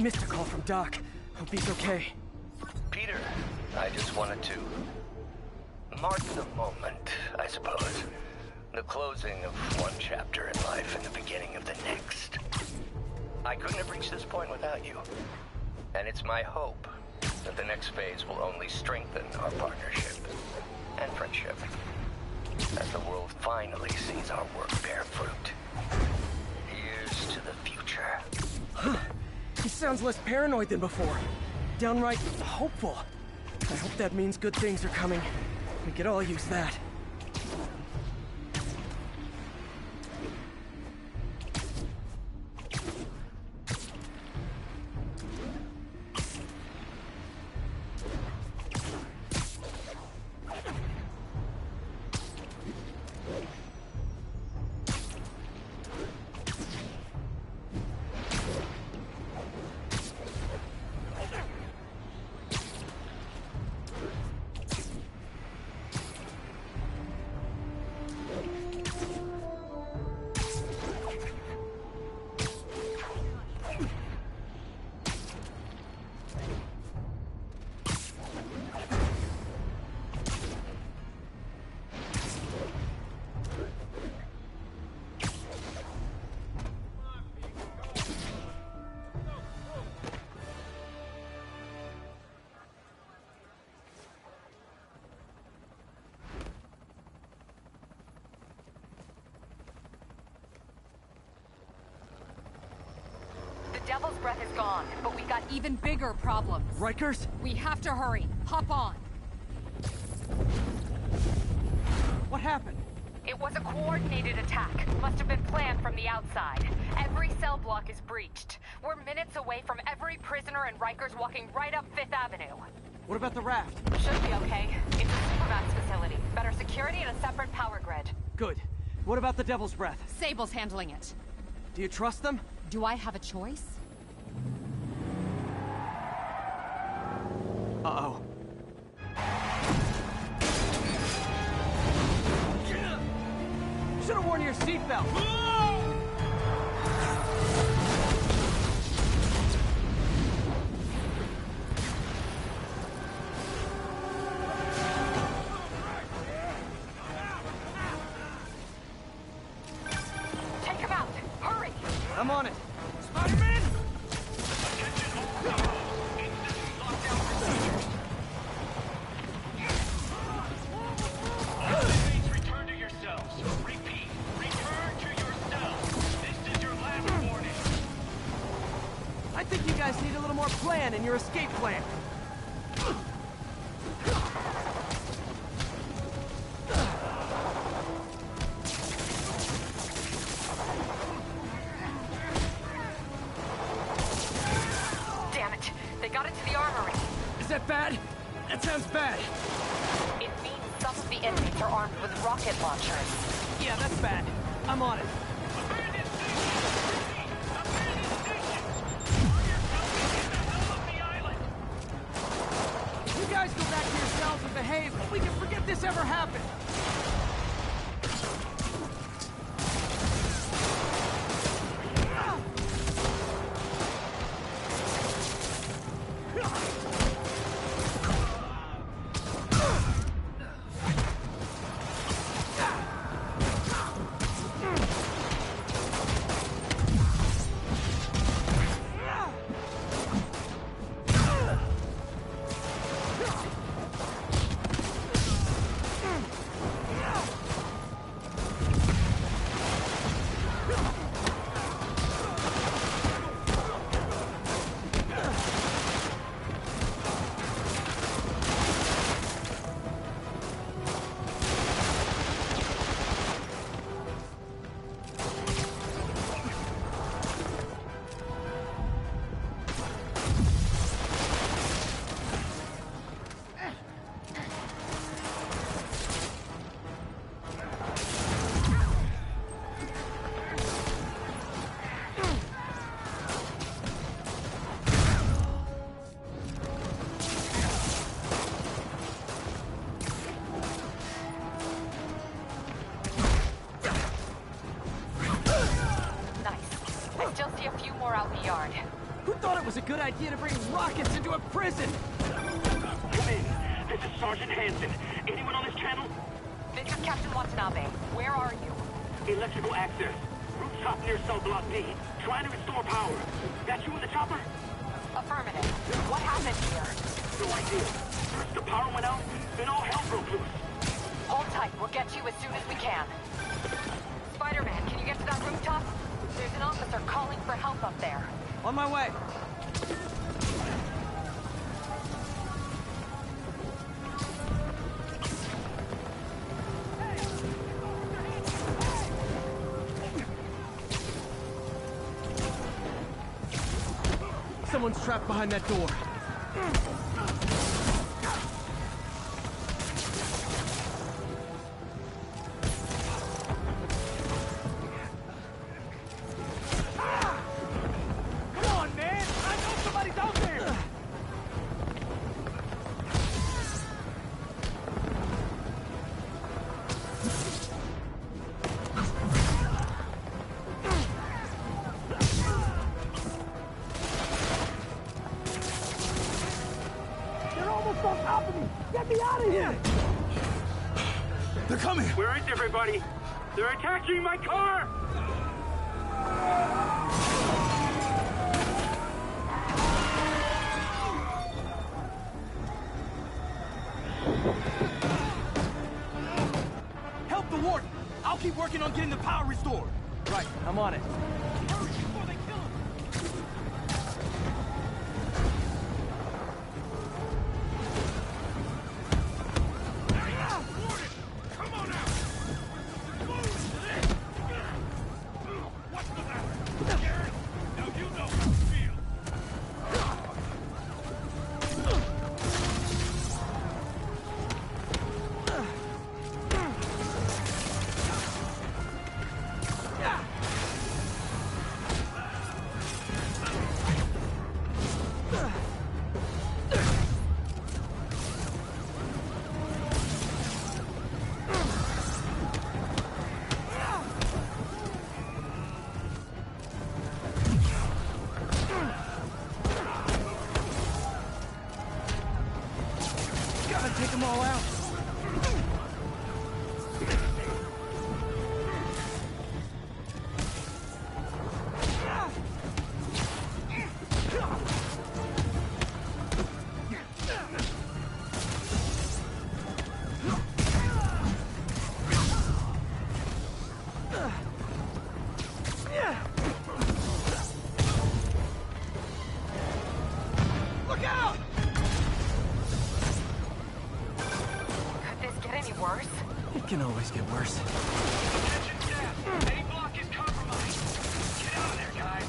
Missed a call from Doc. Hope he's okay. Peter, I just wanted to mark the moment, I suppose. The closing of one chapter in life and the beginning of the next. I couldn't have reached this point without you. And it's my hope that the next phase will only strengthen our partnership and friendship as the world finally sees our work bear fruit. Here's to the future. Huh. He sounds less paranoid than before. Downright hopeful. I hope that means good things are coming. We could all use that. Devil's Breath is gone, but we got even bigger problems. Rikers? We have to hurry. Hop on. What happened? It was a coordinated attack. Must have been planned from the outside. Every cell block is breached. We're minutes away from every prisoner and Rikers walking right up Fifth Avenue. What about the raft? Should be okay. It's a supermax facility. Better security and a separate power grid. Good. What about the Devil's Breath? Sable's handling it. Do you trust them? Do I have a choice? Uh-oh. Should've worn your seatbelt. Take him out! Hurry! I'm on it. Spiderman! Return to your cells. Repeat, return to your cells. This is your last warning. I think you guys need a little more plan in your escape plan. Damn it! They got into the armory. Is that bad? That sounds bad. It means some of the inmates are armed with rocket launchers. Yeah, that's bad. I'm on it. Abandoned station! Abandoned station! Are yourself in the middle of the island! You guys go back to your cells and behave. We can forget this ever happened. Nice. I still see a few more out in the yard. Who thought it was a good idea to bring rockets into a prison? Come in. This is Sergeant Hansen. Anyone on this channel? This is Captain Watanabe. Where are you? Electrical access. Rooftop near cell block B. Trying to restore power. That you in the chopper? Affirmative. What happened here? No idea. First the power went out, then all hell broke loose. Hold tight. We'll get to you as soon as we can. Spider-Man, can you get to that rooftop? There's an officer calling for help up there. On my way. Someone's trapped behind that door. Come on, man! I know somebody's out there! They're almost on top of me! Get me out of here! They're coming! Where is everybody? They're attacking my car! Help the warden! I'll keep working on getting the power restored. Right, I'm on it. Hurry before they kill him! Warden! Come on out! What's the matter? Scared? Now you know how to feel. Gotta take them all out. Look out! Could this get any worse? It can always get worse. Attention staff! A block is compromised! Get out of there, guys!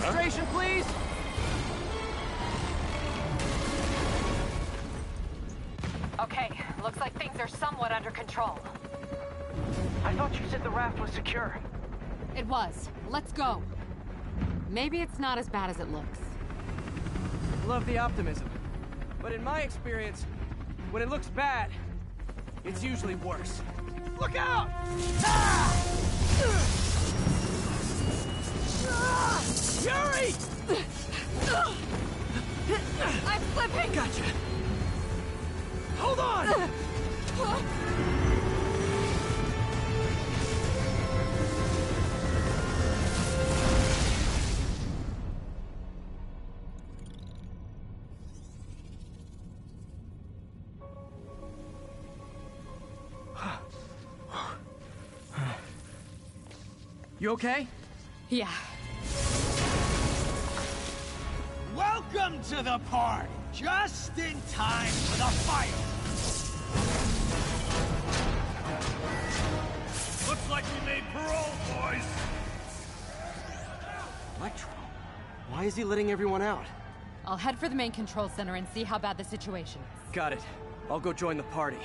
Registration, please! Okay, looks like things are somewhat under control. I thought you said the raft was secure. It was. Let's go. Maybe it's not as bad as it looks. Love the optimism. But in my experience, when it looks bad, it's usually worse. Look out! Ah! Ah! Yuri! I'm slipping! Gotcha. Hold on! You okay? Yeah. Welcome to the party! Just in time for the fight! Looks like we made parole, boys! Electro? Why is he letting everyone out? I'll head for the main control center and see how bad the situation is. Got it. I'll go join the party.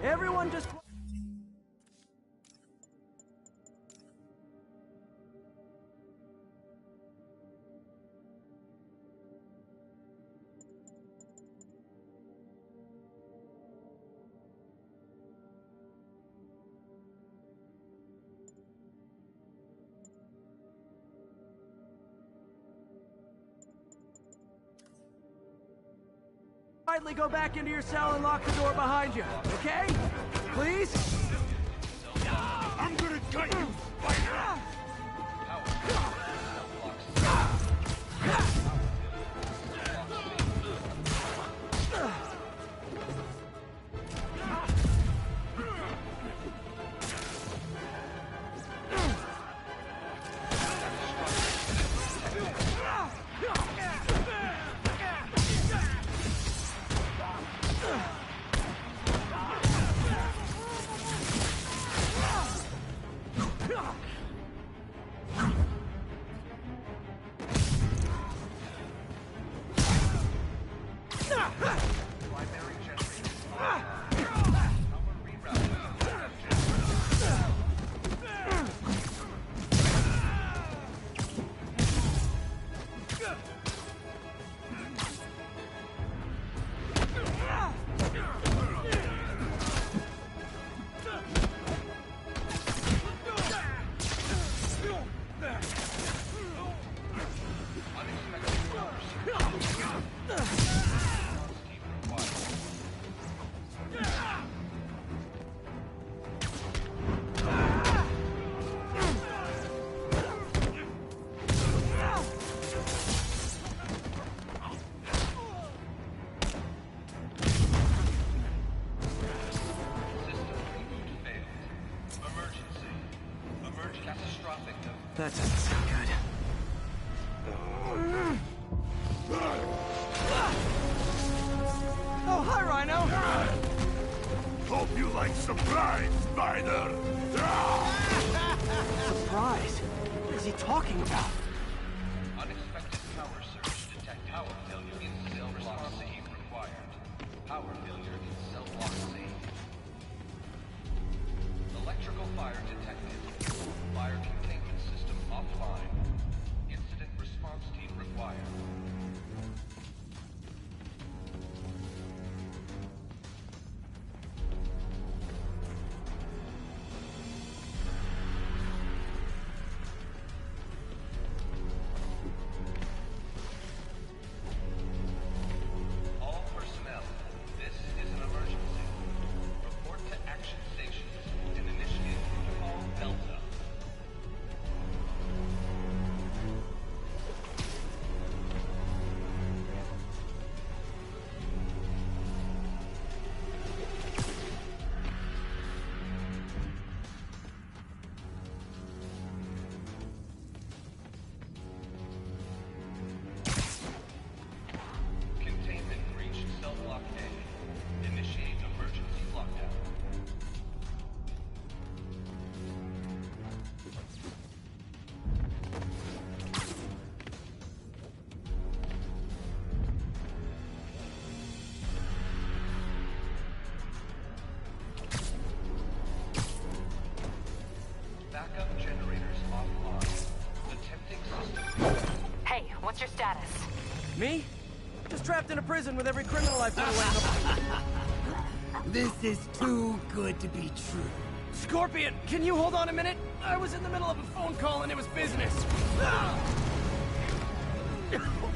Everyone just... quietly go back into your cell and lock the door behind you, okay? Please? I'm gonna gut you, Spider! That doesn't sound good. Oh, hi, Rhino! Hope you like surprise, Spider! Surprise? What is he talking about? Unexpected power surge. Detect power failure in cell block save required. Power failure in cell block save. Electrical fire detected. Fire containment system offline. Incident response team required. All personnel, this is an emergency. Report to action stations and initiate protocol Me? Just trapped in a prison with every criminal I put away in the... This is too good to be true. Scorpion, can you hold on a minute? I was in the middle of a phone call and it was business. Electrical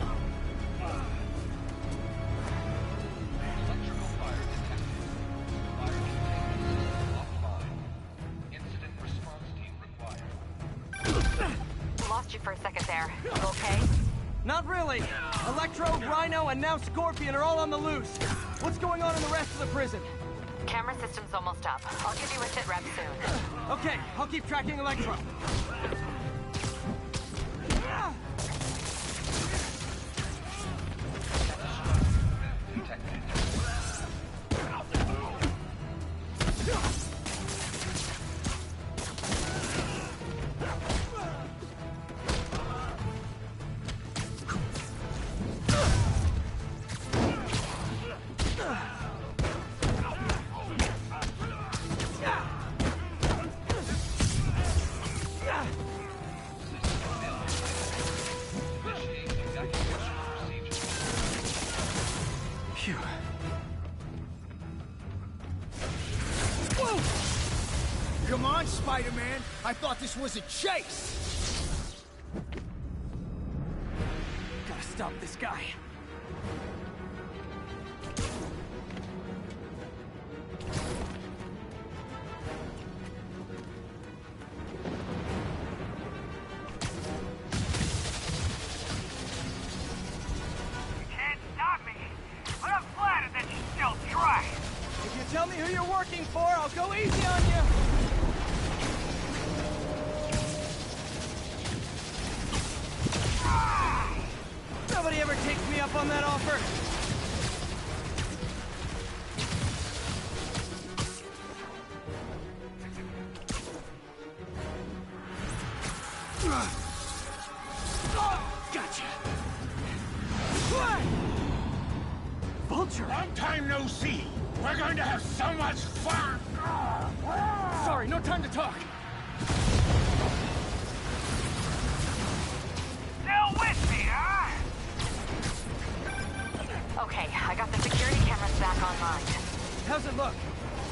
fire detected. Fire containment offline. Incident response team required. Lost you for a second there. You okay? Not really. Electro, Rhino, and now Scorpion are all on the loose. What's going on in the rest of the prison? Camera system's almost up. I'll give you a sit rep soon. Okay, I'll keep tracking Electro. Detected. Initiate evacuation procedure. Phew. Come on, Spider-Man. I thought this was a chase. Gotta stop this guy. Can't stop me, but I'm flattered that you still try. If you tell me who you're working for, I'll go easy on you. Nobody ever takes me up on that offer. Gotcha. Vulture. Long time no see. We're going to have so much fun. Sorry, no time to talk. Still with me, huh? Okay, I got the security cameras back online. How's it look?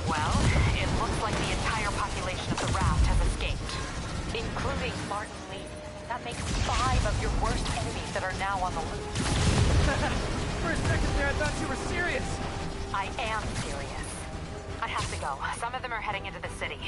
Well, it looks like the entire population of the raft has escaped, including Martin Lee. That makes 5 of your worst enemies that are now on the loose. For a second there, I thought you were serious. I am serious. I have to go. Some of them are heading into the city.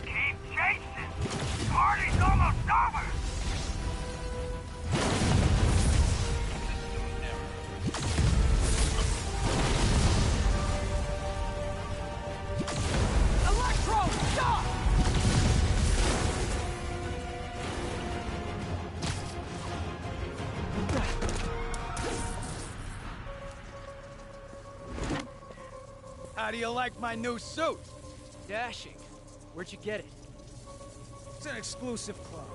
Keep chasing. Party's almost over. Electro, stop! How do you like my new suit? Dashing. Where'd you get it? It's an exclusive club.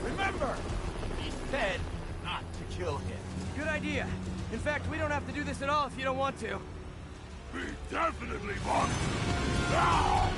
Remember, he said not to kill him. Good idea. In fact, we don't have to do this at all if you don't want to. We definitely want. Now!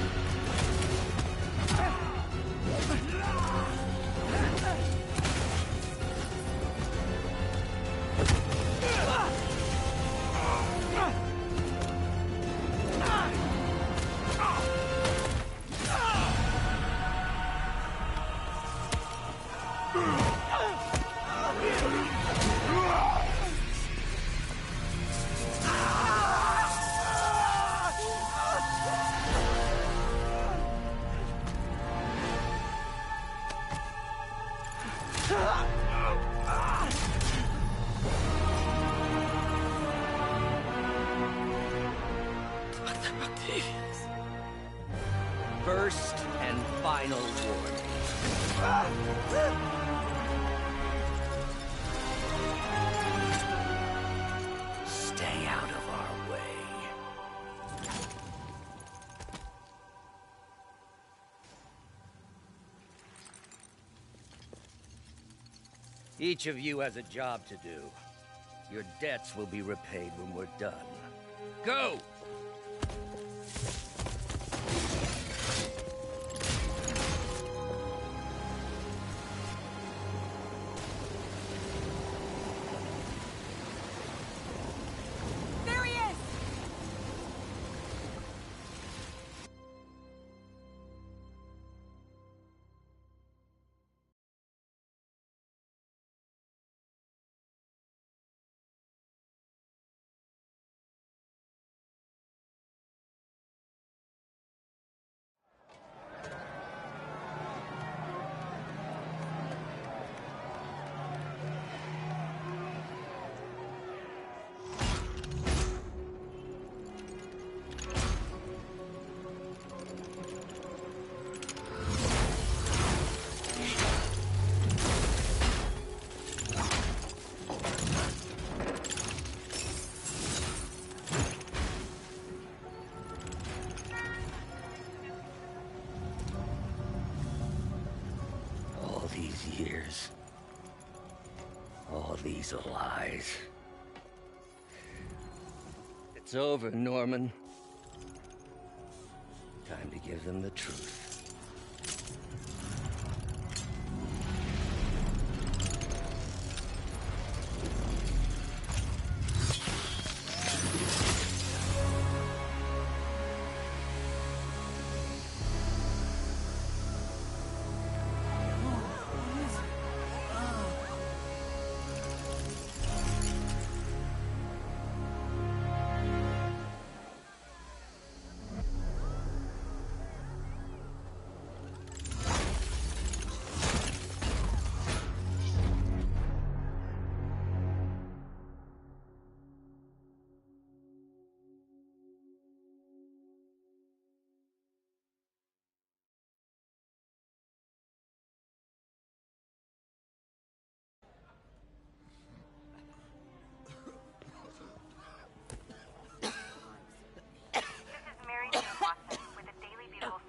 First and final warning. Stay out of our way. Each of you has a job to do. Your debts will be repaid when we're done. Go! There he is! All these years. All these lies. It's over, Norman. Time to give them the truth.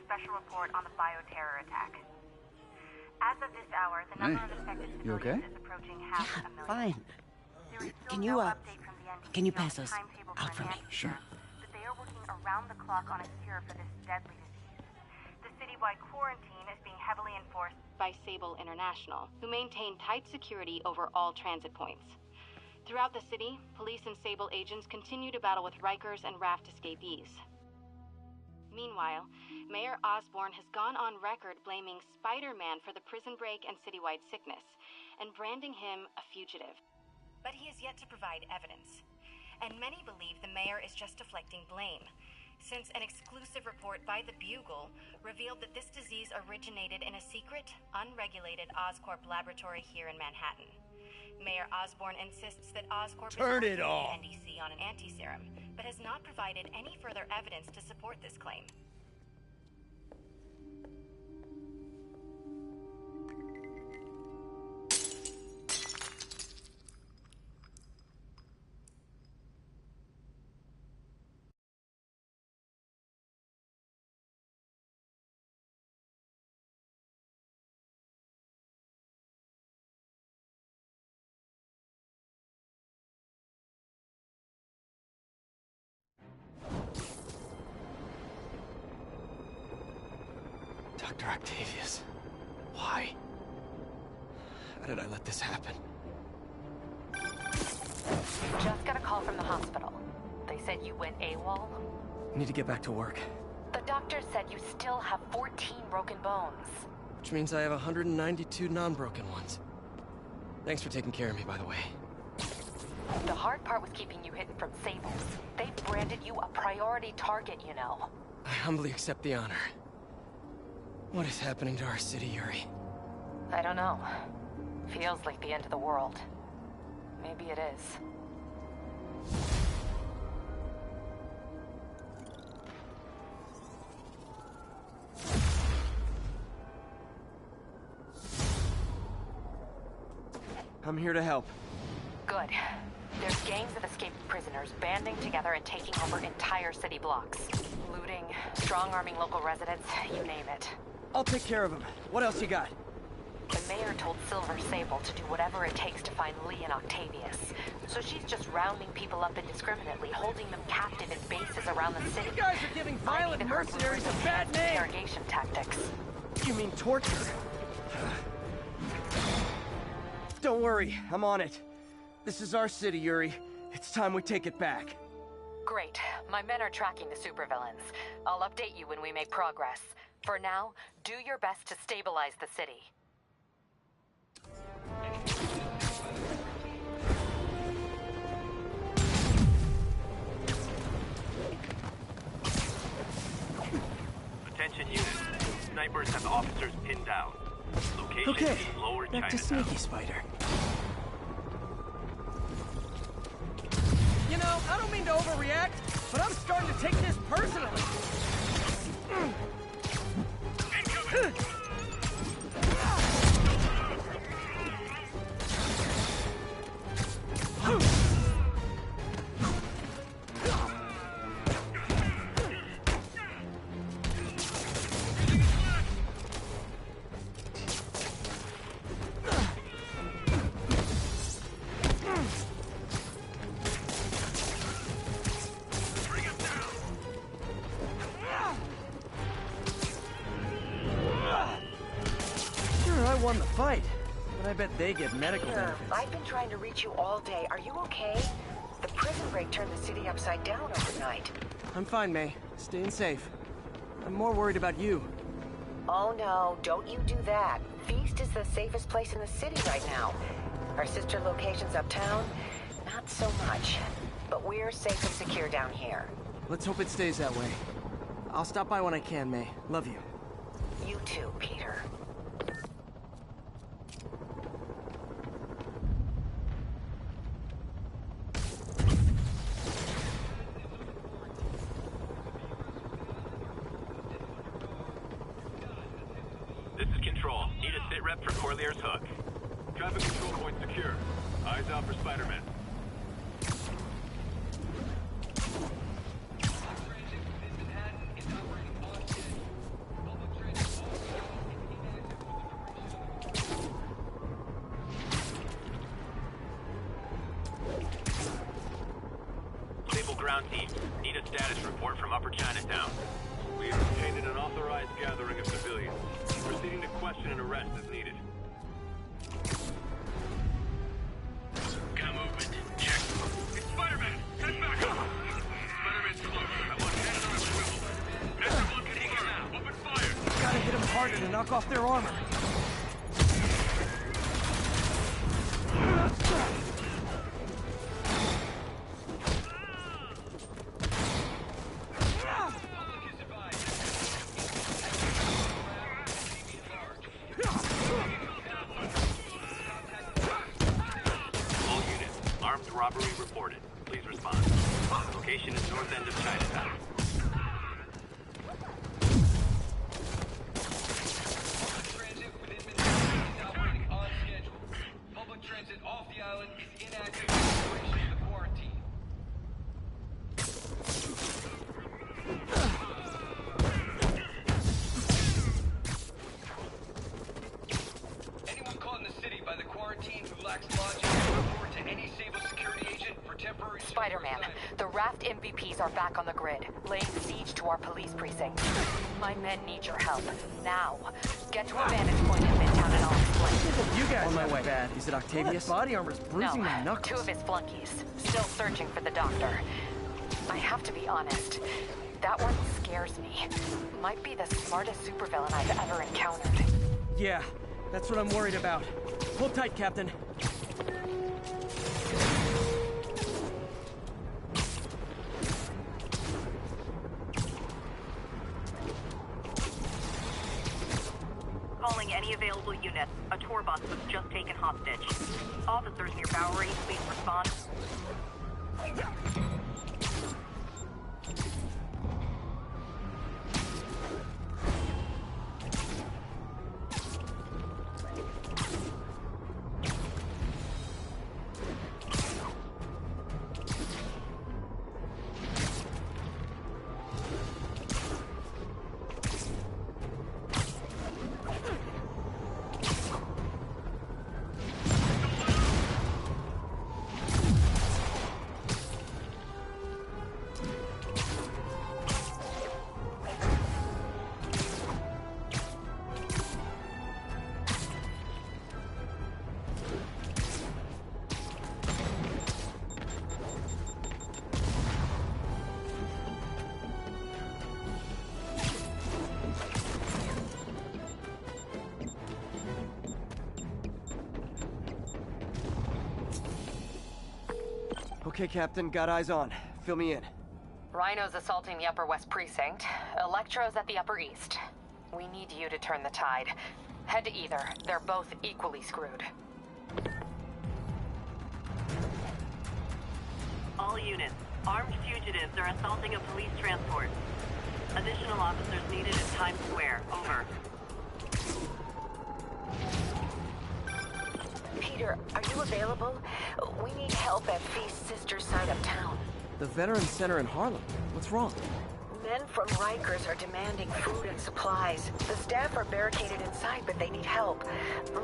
Special report on the bioterror attack. As of this hour, the number of affected civilians is approaching half a million. Fine. There is still Can no you, update from the NBC can you on pass the us timetable out for for an me? antiserum, but they are working around the clock on a cure for this deadly disease. The citywide quarantine is being heavily enforced by Sable International, who maintain tight security over all transit points. Throughout the city, police and Sable agents continue to battle with Rikers and Raft escapees. Meanwhile, Mayor Osborn has gone on record blaming Spiderman for the prison break and citywide sickness, and branding him a fugitive. But he has yet to provide evidence. And many believe the mayor is just deflecting blame, since an exclusive report by the Bugle revealed that this disease originated in a secret, unregulated Oscorp laboratory here in Manhattan. Mayor Osborn insists that Oscorp is working with the NDC on an anti-serum, but has not provided any further evidence to support this claim. Dr. Octavius. Why? How did I let this happen? Just got a call from the hospital. They said you went AWOL. I need to get back to work. The doctor said you still have 14 broken bones. Which means I have 192 non-broken ones. Thanks for taking care of me, by the way. The hard part was keeping you hidden from Sables. They've branded you a priority target, you know. I humbly accept the honor. What is happening to our city, Yuri? I don't know. Feels like the end of the world. Maybe it is. I'm here to help. Good. There's gangs of escaped prisoners banding together and taking over entire city blocks. Looting, strong-arming local residents, you name it. I'll take care of him. What else you got? The mayor told Silver Sable to do whatever it takes to find Lee and Octavius. So she's just rounding people up indiscriminately, holding them captive in bases around the city. You guys are giving violent mercenaries a bad name! Interrogation tactics. You mean torture? Don't worry, I'm on it. This is our city, Yuri. It's time we take it back. Great. My men are tracking the supervillains. I'll update you when we make progress. For now, do your best to stabilize the city. Attention units. Snipers have officers pinned down. Location Okay, is Lower back to Chinatown. Sneaky Spider. You know, I don't mean to overreact, but I'm starting to take this personally. I won the fight, but I bet they get medical benefits. I've been trying to reach you all day. Are you okay? The prison break turned the city upside down overnight. I'm fine, May. Staying safe. I'm more worried about you. Oh no, don't you do that. Feast is the safest place in the city right now. Our sister locations uptown, not so much. But we're safe and secure down here. Let's hope it stays that way. I'll stop by when I can, May. Love you. You too, Peter. This is Control. Need a sit rep for Corlear's Hook. Traffic control point secure. Eyes out for Spiderman. Sable ground team. Need a status report from Upper Chinatown. We have obtained an unauthorized gathering of civilians. Proceeding to question and arrest as needed. Got movement. Check. It's Spider-Man! Head back up! Spider-Man's close. I want hands on a swivel. Everyone can take him out. Open fire! Gotta hit them harder to knock off their armor. All units. Armed robbery reported. Please respond. Location is north end of Chinatown. Transit within Manhattan is operating on schedule. Public transit off the island is inactive in operation of the quarantine. Anyone caught in the city by the quarantine who lacks lodging can report to any Sable security agent for temporary Spider-Man, the raft MVPs are back on the grid, laying siege to our police precinct. My men need your help. Now. Get to a vantage point in Midtown and I'll explain. You guys on my way. Bad. Is it Octavius? Body armor's bruising my No, knuckles. 2 of his flunkies. Still searching for the doctor. I have to be honest. That one scares me. Might be the smartest supervillain I've ever encountered. Yeah, that's what I'm worried about. Hold tight, Captain. Calling any available unit. A tour bus was just taken hostage. Officers near Bowery, please respond. Okay, Captain, got eyes on. Fill me in. Rhino's assaulting the Upper West Precinct. Electro's at the Upper East. We need you to turn the tide. Head to either. They're both equally screwed. All units. Armed fugitives are assaulting a police transport. Additional officers needed at Times Square. Over. Peter, are you available? We need help at Feast's sister's side of town. The Veterans Center in Harlem. What's wrong? Men from Rikers are demanding food and supplies. The staff are barricaded inside, but they need help.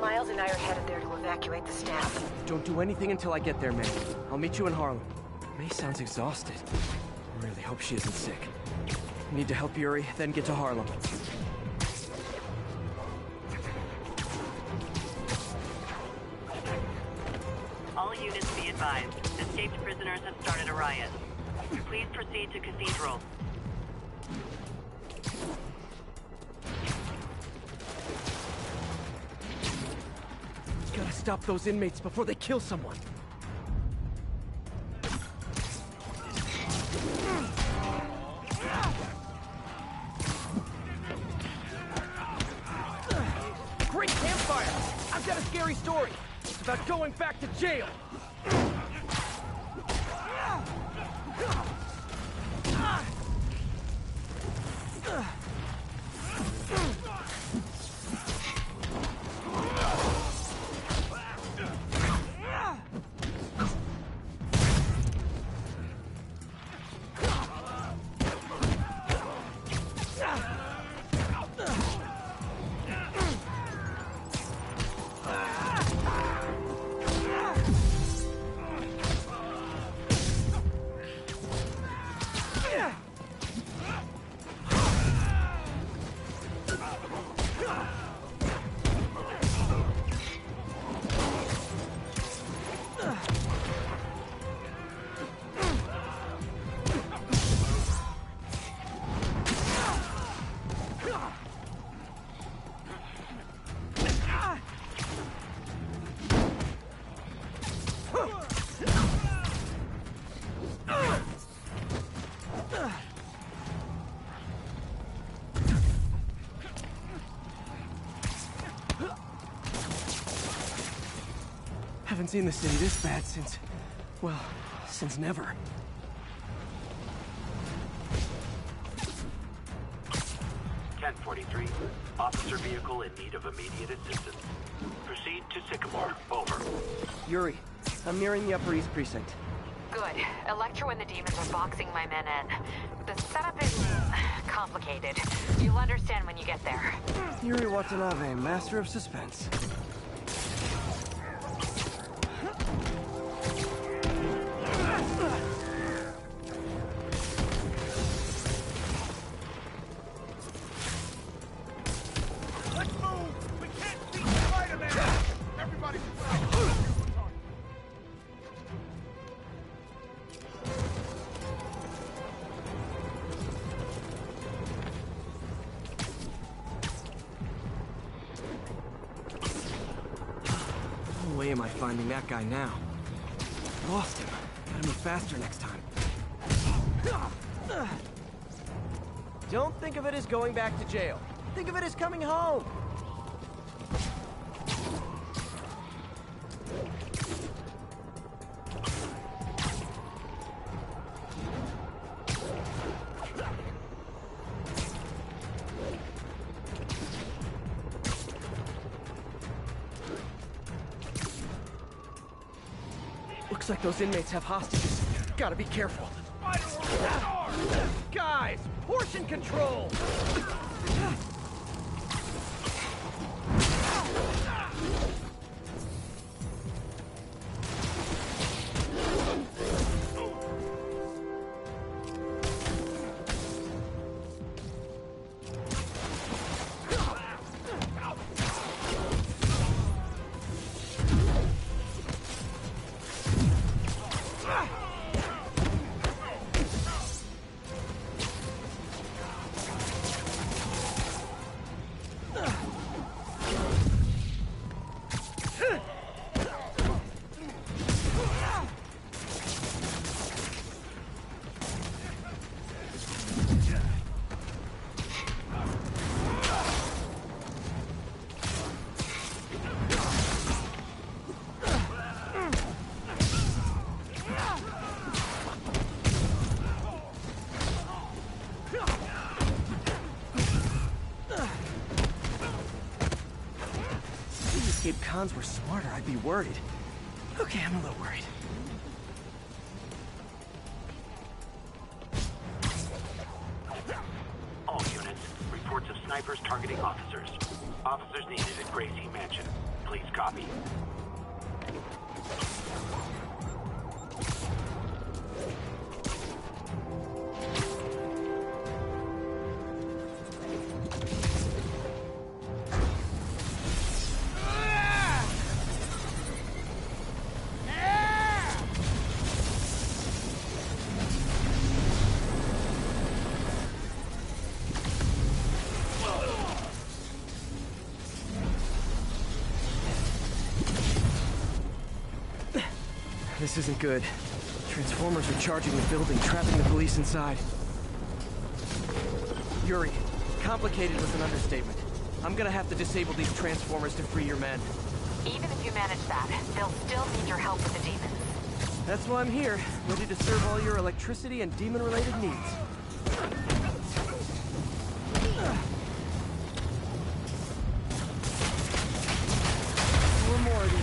Miles and I are headed there to evacuate the staff. Don't do anything until I get there, May. I'll meet you in Harlem. May sounds exhausted. I really hope she isn't sick. Need to help Yuri, then get to Harlem. All units be advised. Escaped prisoners have started a riot. Please proceed to Cathedral. Gotta stop those inmates before they kill someone. Great campfire! I've got a scary story. It's about going back to jail. Haven't seen the city this bad since, well, since never. .43. Officer vehicle in need of immediate assistance. Proceed to Sycamore. Over. Yuri, I'm nearing the Upper East Precinct. Good. Electro and the demons are boxing my men in. The setup is complicated. You'll understand when you get there. Yuri Watanabe, master of suspense. Let's move! We can't beat Spider-Man! Everybody No way am I finding that guy now. Lost him. Gotta move faster next time. Don't think of it as going back to jail. Think of it as coming home. Looks like those inmates have hostages. Gotta be careful. Guys, portion control! Abe Cons were smarter, I'd be worried. Okay, I'm a little worried. All units, reports of snipers targeting officers. Officers needed at Gracie Mansion. Please copy. This isn't good. Transformers are charging the building, trapping the police inside. Yuri, complicated was an understatement. I'm gonna have to disable these transformers to free your men. Even if you manage that, they'll still need your help with the demons. That's why I'm here, ready to serve all your electricity and demon-related needs. Four more of these.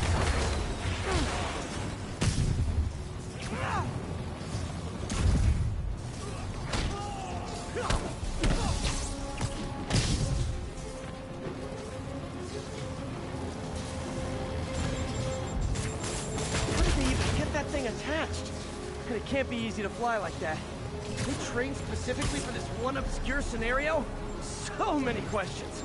Attached. And it can't be easy to fly like that. They trained specifically for this one obscure scenario? So many questions.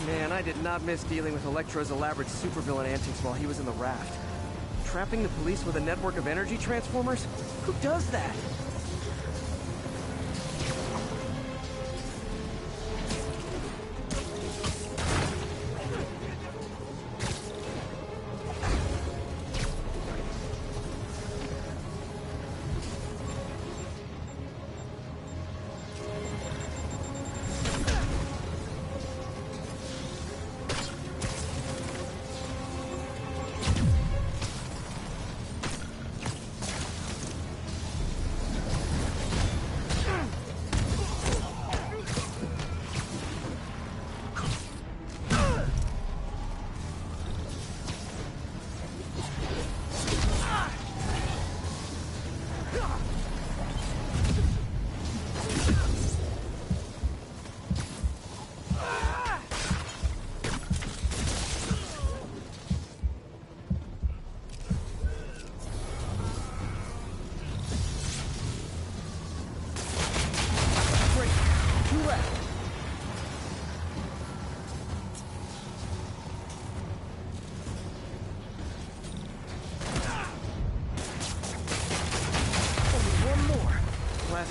Man, I did not miss dealing with Electro's elaborate supervillain antics while he was in the raft. Trapping the police with a network of energy transformers? Who does that?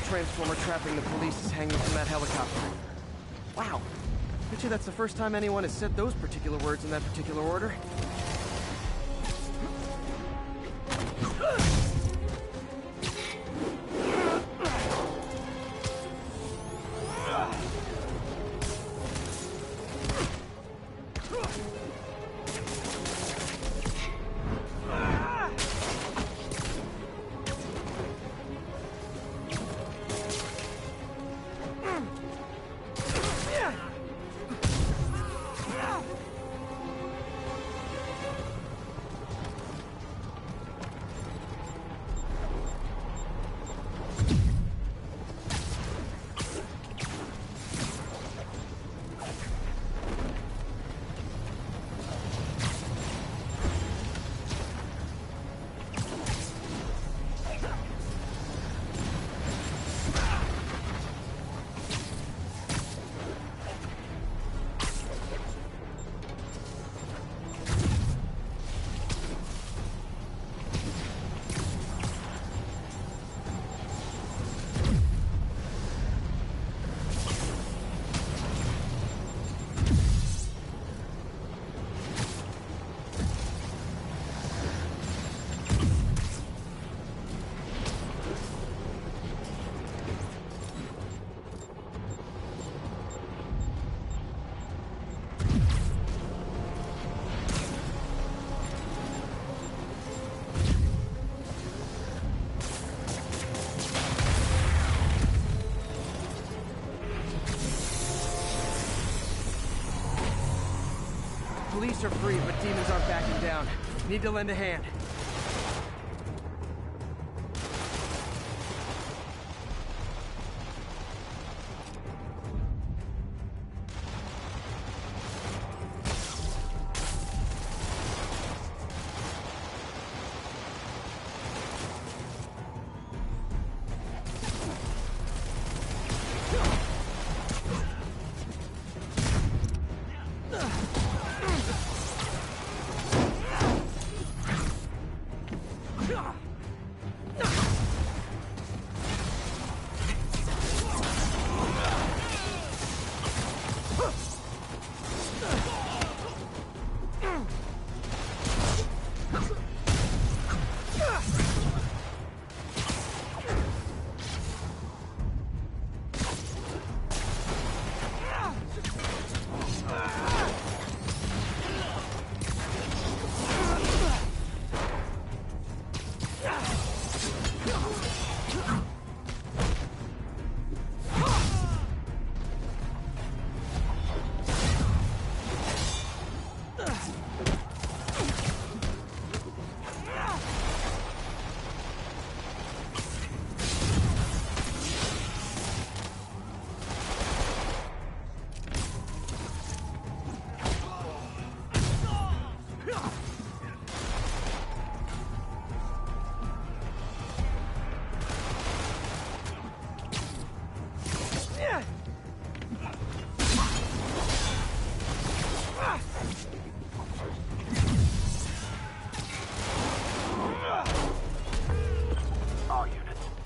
Transformer trapping the police is hanging from that helicopter. Wow. Bet you that's the first time anyone has said those particular words in that particular order. Police are free, but demons aren't backing down. Need to lend a hand.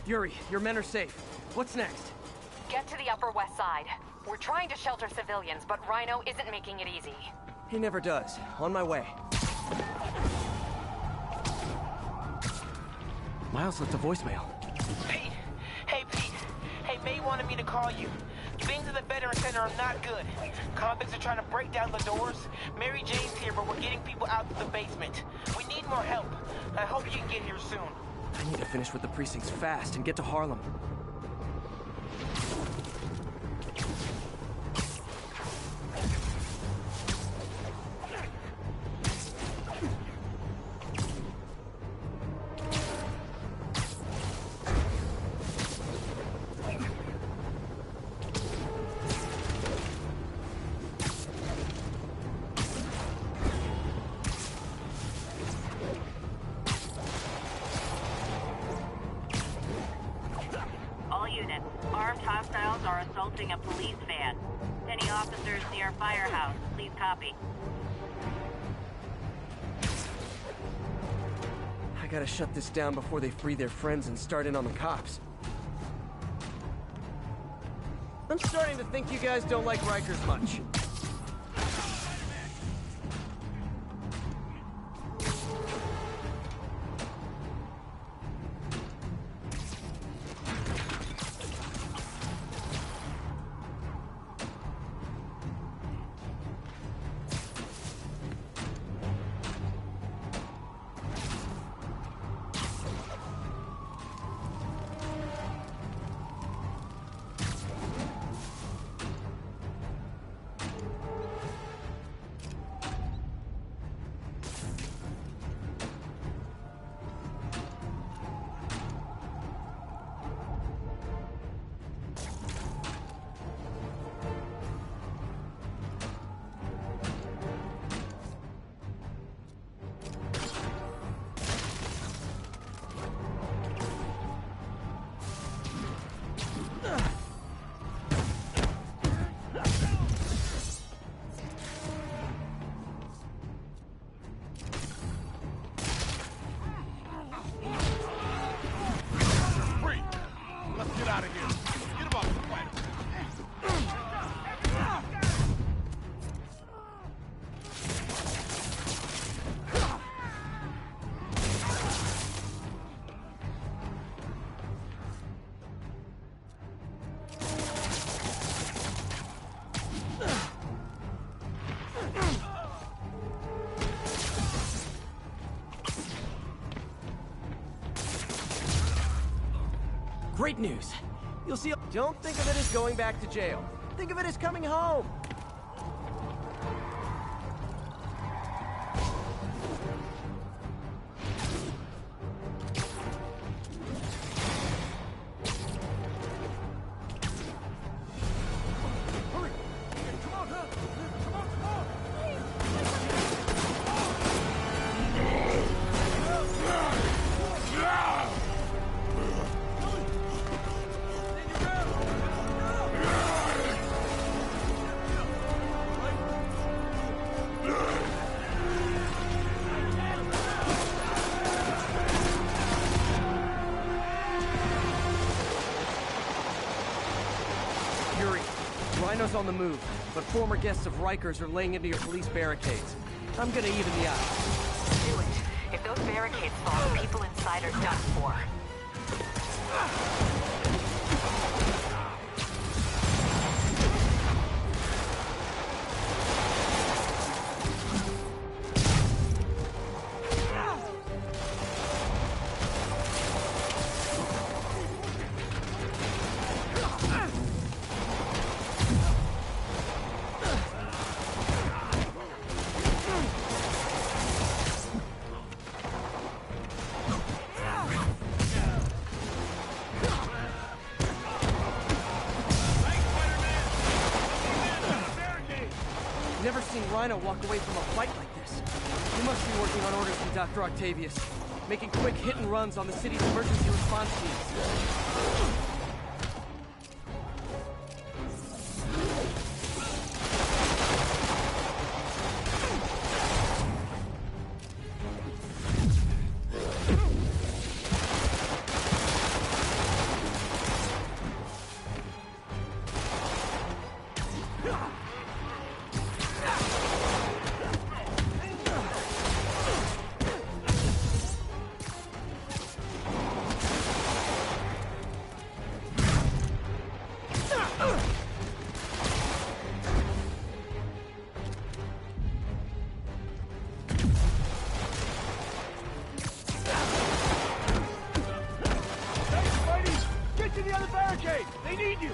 Yuri, your men are safe. What's next? Get to the Upper West Side. We're trying to shelter civilians, but Rhino isn't making it easy. He never does. On my way. Miles left a voicemail. Hey, Pete. Hey, May wanted me to call you. Things at the Veteran Center are not good. Convicts are trying to break down the doors. Mary Jane's here, but we're getting people out to the basement. We need more help. I hope you can get here soon. I need to finish with the precincts fast and get to Harlem. A police van. Any officers near Firehouse, please copy. I gotta shut this down before they free their friends and start in on the cops. I'm starting to think you guys don't like Rikers much. Great news. You'll see. Don't think of it as going back to jail. Think of it as coming home. Rhino's on the move, but former guests of Rikers are laying into your police barricades. I'm gonna even the odds. Do it. If those barricades fall, the people inside are done for. Never seen Rhino walk away from a fight like this. He must be working on orders from Dr. Octavius, making quick hit and runs on the city's emergency response teams. They need you!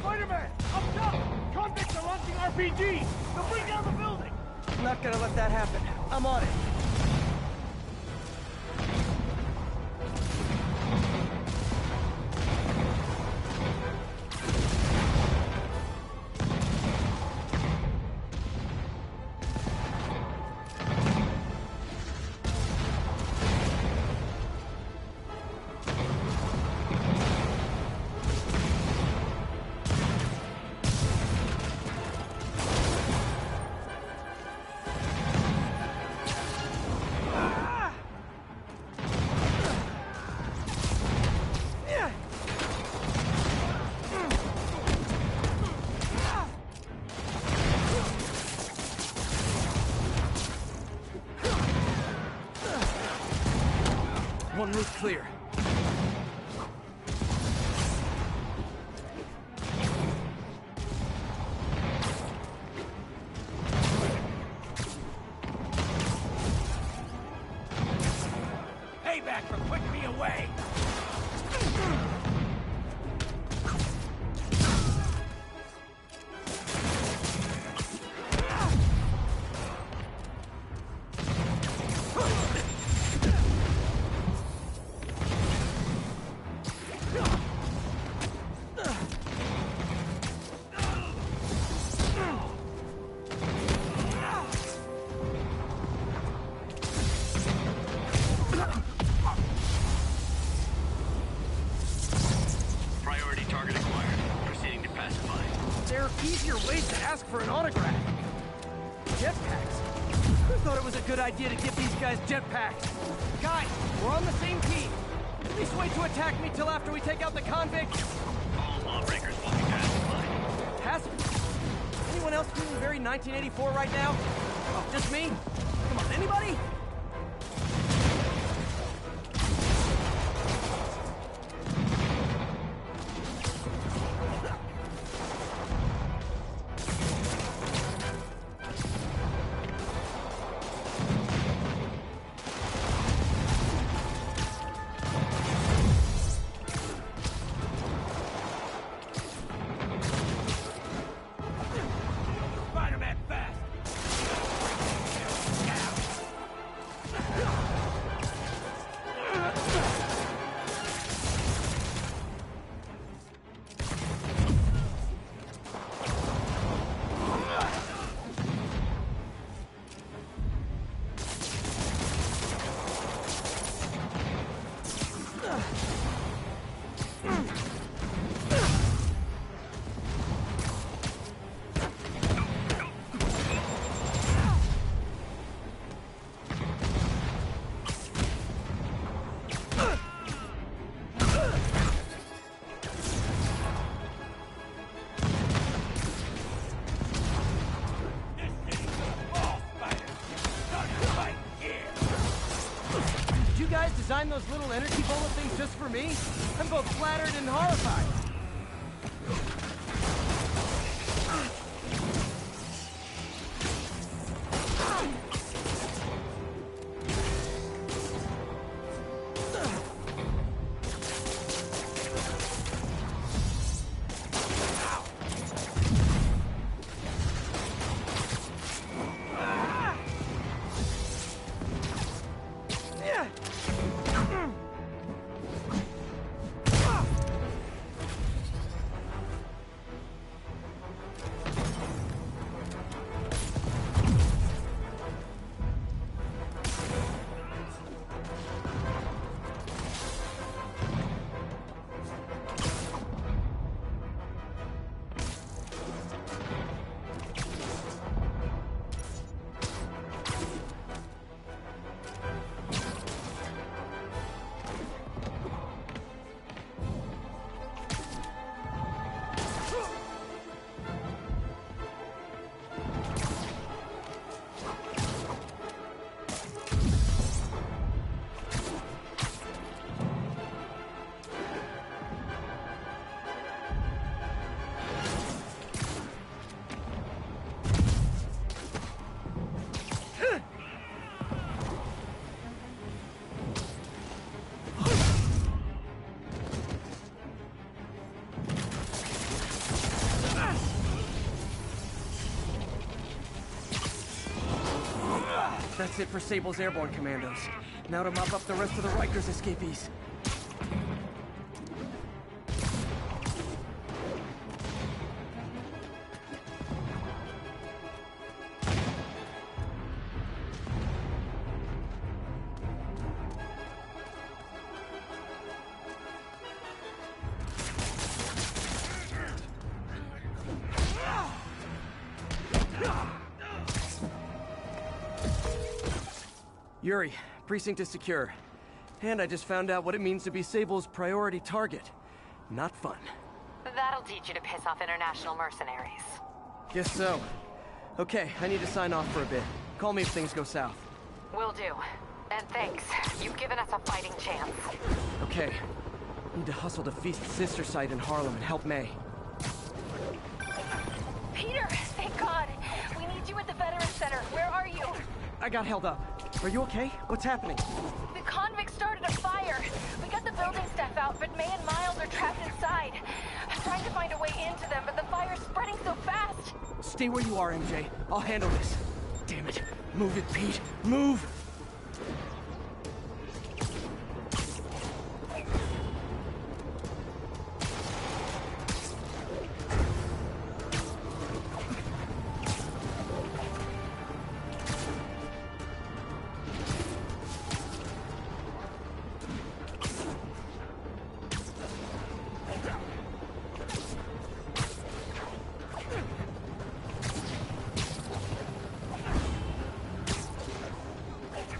Spiderman! Up top! Convicts are launching RPGs! They'll bring down the building! I'm not gonna let that happen. I'm on it. One route clear. Payback for putting me away! Priority target acquired. Proceeding to pacify. There are easier ways to ask for an autograph. Jetpacks? Who thought it was a good idea to give these guys jetpacks? Guys, we're on the same team. At least wait to attack me till after we take out the convicts. All lawbreakers will be pacified. Pacified? Anyone else feeling very 1984 right now? Oh, just me? Come on, anybody? designed those little energy bullet things just for me? I'm both flattered and horrified. That's it for Sable's airborne commandos. Now to mop up the rest of the Rikers escapees. Yuri, precinct is secure. And I just found out what it means to be Sable's priority target. Not fun. That'll teach you to piss off international mercenaries. Guess so. Okay, I need to sign off for a bit. Call me if things go south. Will do. And thanks. You've given us a fighting chance. Okay. Need to hustle to Feast's sister site in Harlem and help May. Peter, thank God. We need you at the Veterans Center. Where are you? I got held up. Are you okay? What's happening? The convicts started a fire. We got the building staff out, but May and Miles are trapped inside. I'm trying to find a way into them, but the fire's spreading so fast. Stay where you are, MJ. I'll handle this. Damn it. Move it, Pete. Move!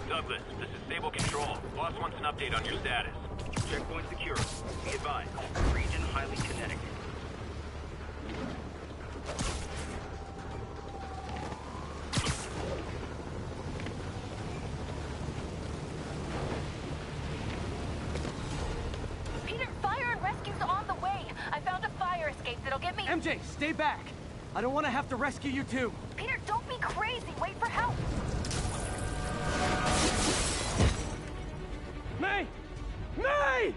Douglas, this is Sable Control. Boss wants an update on your status. Checkpoint secure. Be advised. Region highly kinetic. Peter, fire and rescue's on the way. I found a fire escape that'll get me... MJ, stay back! I don't want to have to rescue you too. Peter, don't be crazy. Wait for help. May! May!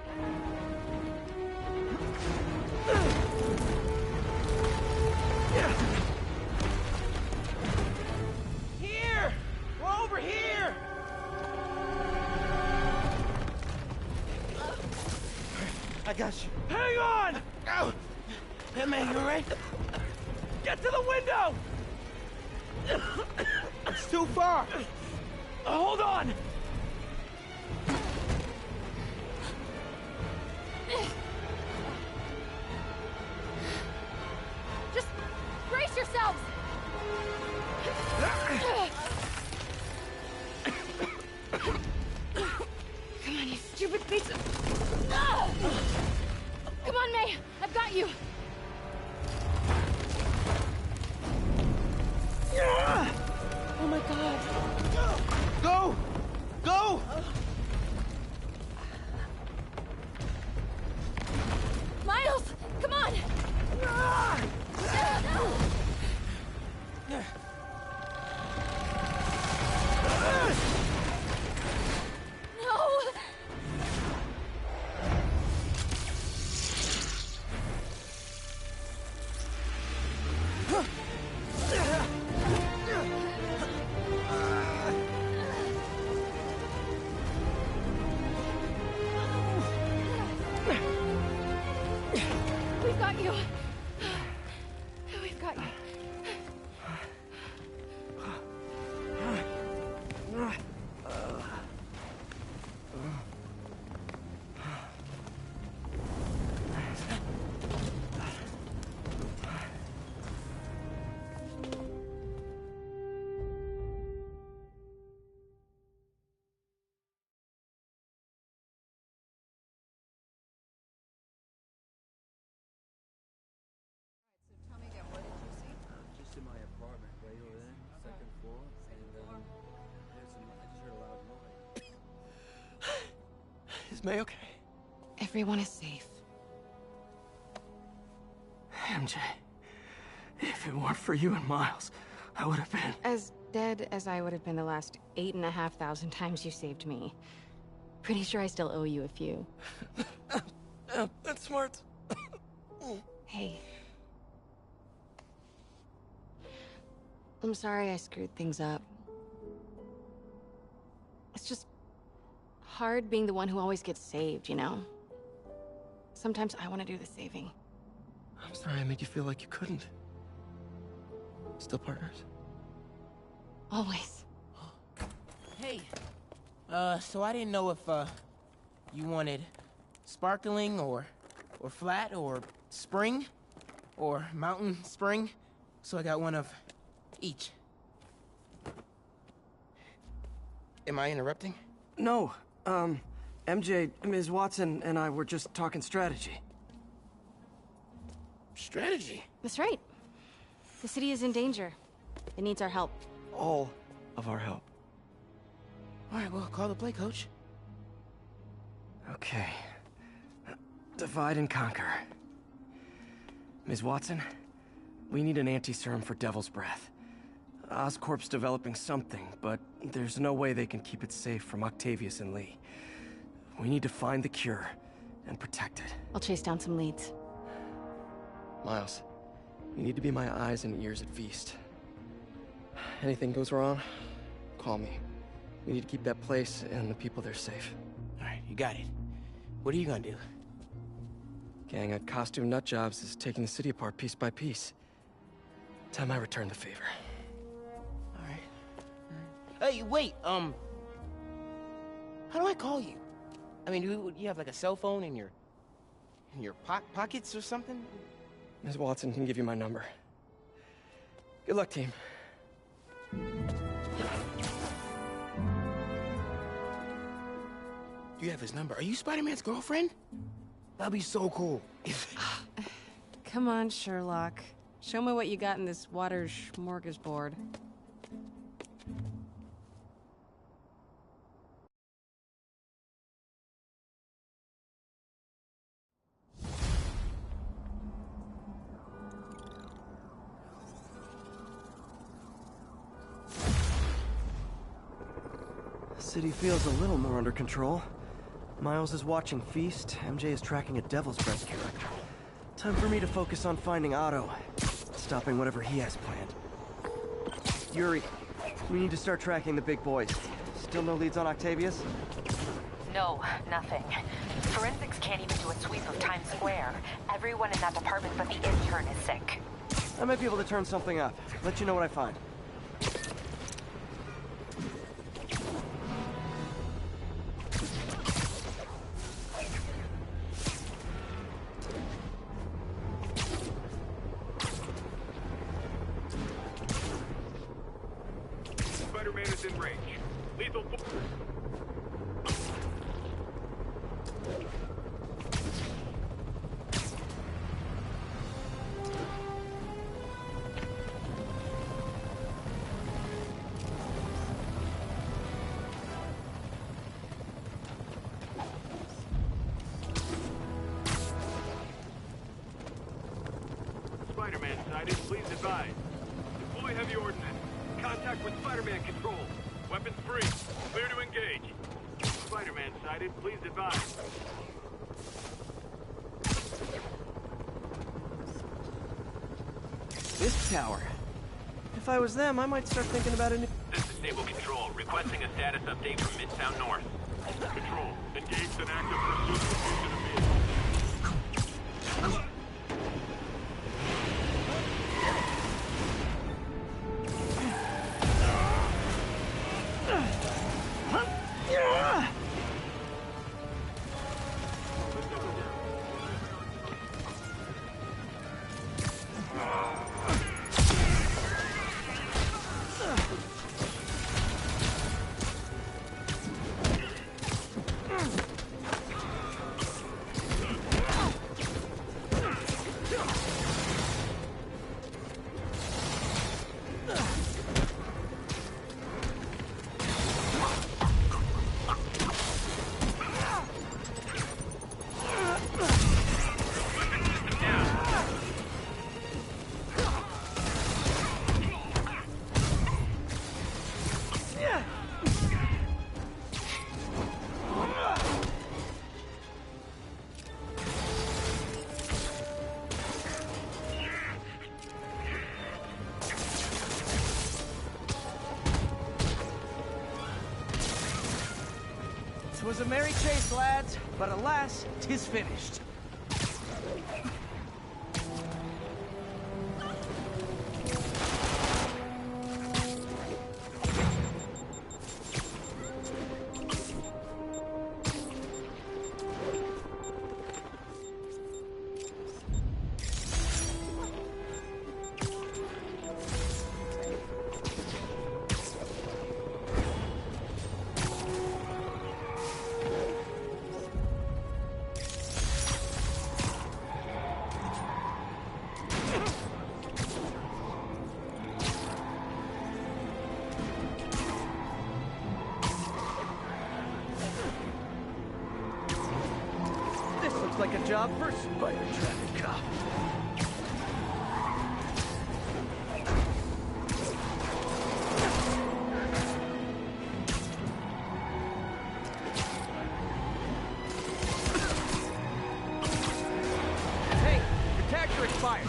Here! We're over here! I got you. Hang on! Oh. Hey, man, you alright? Get to the window! It's too far. Hold on! Just brace yourselves! Come on, you stupid piece of... Come on, May! I've got you! Oh my God! Go! Is May okay? Everyone is safe. MJ, if it weren't for you and Miles, I would have been... As dead as I would have been the last 8,500 times you saved me. Pretty sure I still owe you a few. That's smart. Hey. I'm sorry I screwed things up. It's just hard being the one who always gets saved, you know? Sometimes I want to do the saving. I'm sorry I made you feel like you couldn't. Still partners? Always. Hey. So I didn't know if, you wanted sparkling or flat or spring or mountain spring. So I got one of each. Am I interrupting? No. MJ, Ms. Watson, and I were just talking strategy. Strategy? That's right. The city is in danger. It needs our help. All of our help. All right, well, call the play, coach. Okay. Divide and conquer. Ms. Watson, we need an anti-serum for Devil's Breath. Oscorp's developing something, but there's no way they can keep it safe from Octavius and Lee. We need to find the cure and protect it. I'll chase down some leads. Miles, you need to be my eyes and ears at Feast. Anything goes wrong, call me. We need to keep that place and the people there safe. All right, you got it. What are you gonna do? Gang at Costume Nutjobs is taking the city apart piece by piece. Time I return the favor. All right. Hey, wait, how do I call you? I mean, do you have like a cell phone in your pockets or something? Ms. Watson can give you my number. Good luck, team. You have his number. Are you Spider-Man's girlfriend? That'd be so cool. Come on, Sherlock. Show me what you got in this water smorgasbord. City feels a little more under control. Miles is watching Feast, MJ is tracking a Devil's Breath cure. Time for me to focus on finding Otto, stopping whatever he has planned. Yuri, we need to start tracking the big boys. Still no leads on Octavius? No, nothing. Forensics can't even do a sweep of Times Square. Everyone in that department but the intern is sick. I might be able to turn something up. Let you know what I find. Spider-Man is in range. Lethal... Spider-Man sighted. Please advise. Deploy heavy ordnance. Contact with Spider-Man control. Weapons free. Clear to engage. Spider-Man sighted. Please advise. This tower. If I was them, I might start thinking about a new... This is Stable Control, requesting a status update from Midtown North. Control. Engaged in active pursuit of fugitive vehicles. This was a merry chase, lads, but alas, 'tis finished. Like a job for Spider Traffic Cop. Hey, your tags are expired.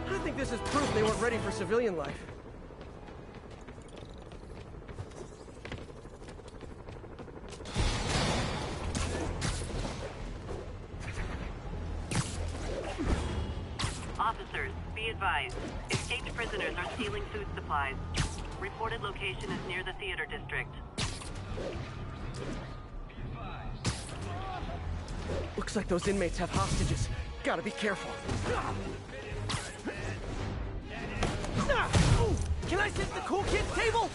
I think this is proof they weren't ready for civilian life. Officers, be advised. Escaped prisoners are stealing food supplies. Reported location is near the theater district. Looks like those inmates have hostages. Gotta be careful. Can I sit at the cool kids table?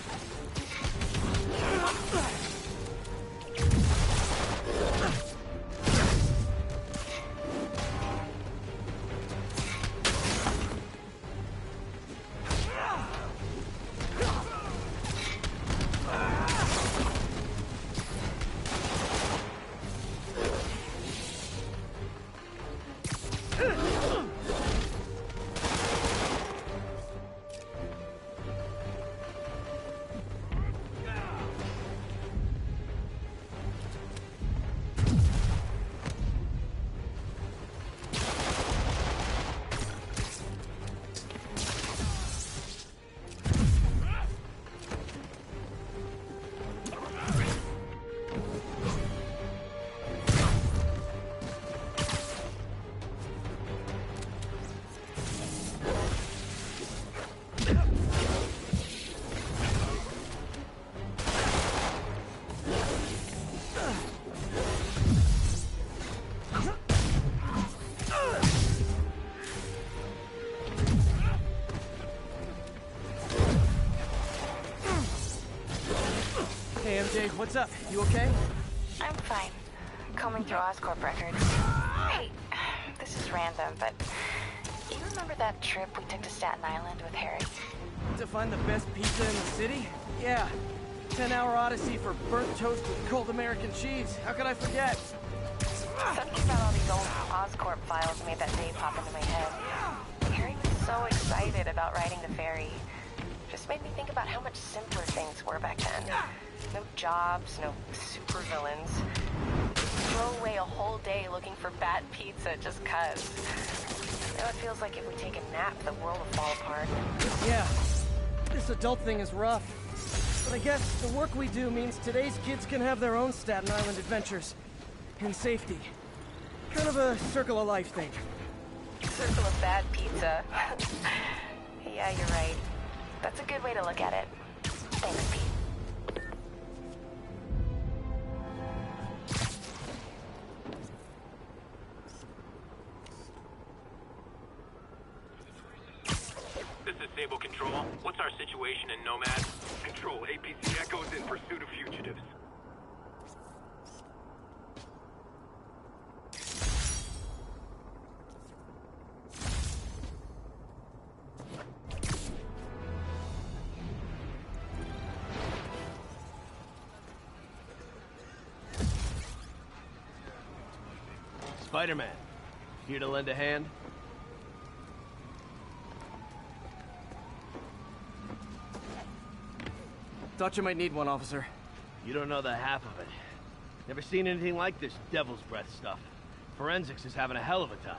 Hey, MJ, what's up? You okay? I'm fine. Combing through Oscorp records. Hey, this is random, but you remember that trip we took to Staten Island with Harry? To find the best pizza in the city? Yeah. 10-hour odyssey for burnt toast with cold American cheese. How could I forget? Something about all these old Oscorp files made that day pop into my head. Harry was so excited about riding the ferry. Just made me think about how much simpler things were back then. No jobs, no supervillains. Throw away a whole day looking for bad pizza just cuz. Now it feels like if we take a nap, the world will fall apart. Yeah. This adult thing is rough. But I guess the work we do means today's kids can have their own Staten Island adventures. In safety. Kind of a circle of life thing. Circle of bad pizza. Yeah, you're right. That's a good way to look at it. Thanks, Pete. Sable Control. What's our situation in Nomad? Control, APC Echo's in pursuit of fugitives. Spiderman, here to lend a hand? Thought you might need one, officer. You don't know the half of it. Never seen anything like this devil's breath stuff. Forensics is having a hell of a time.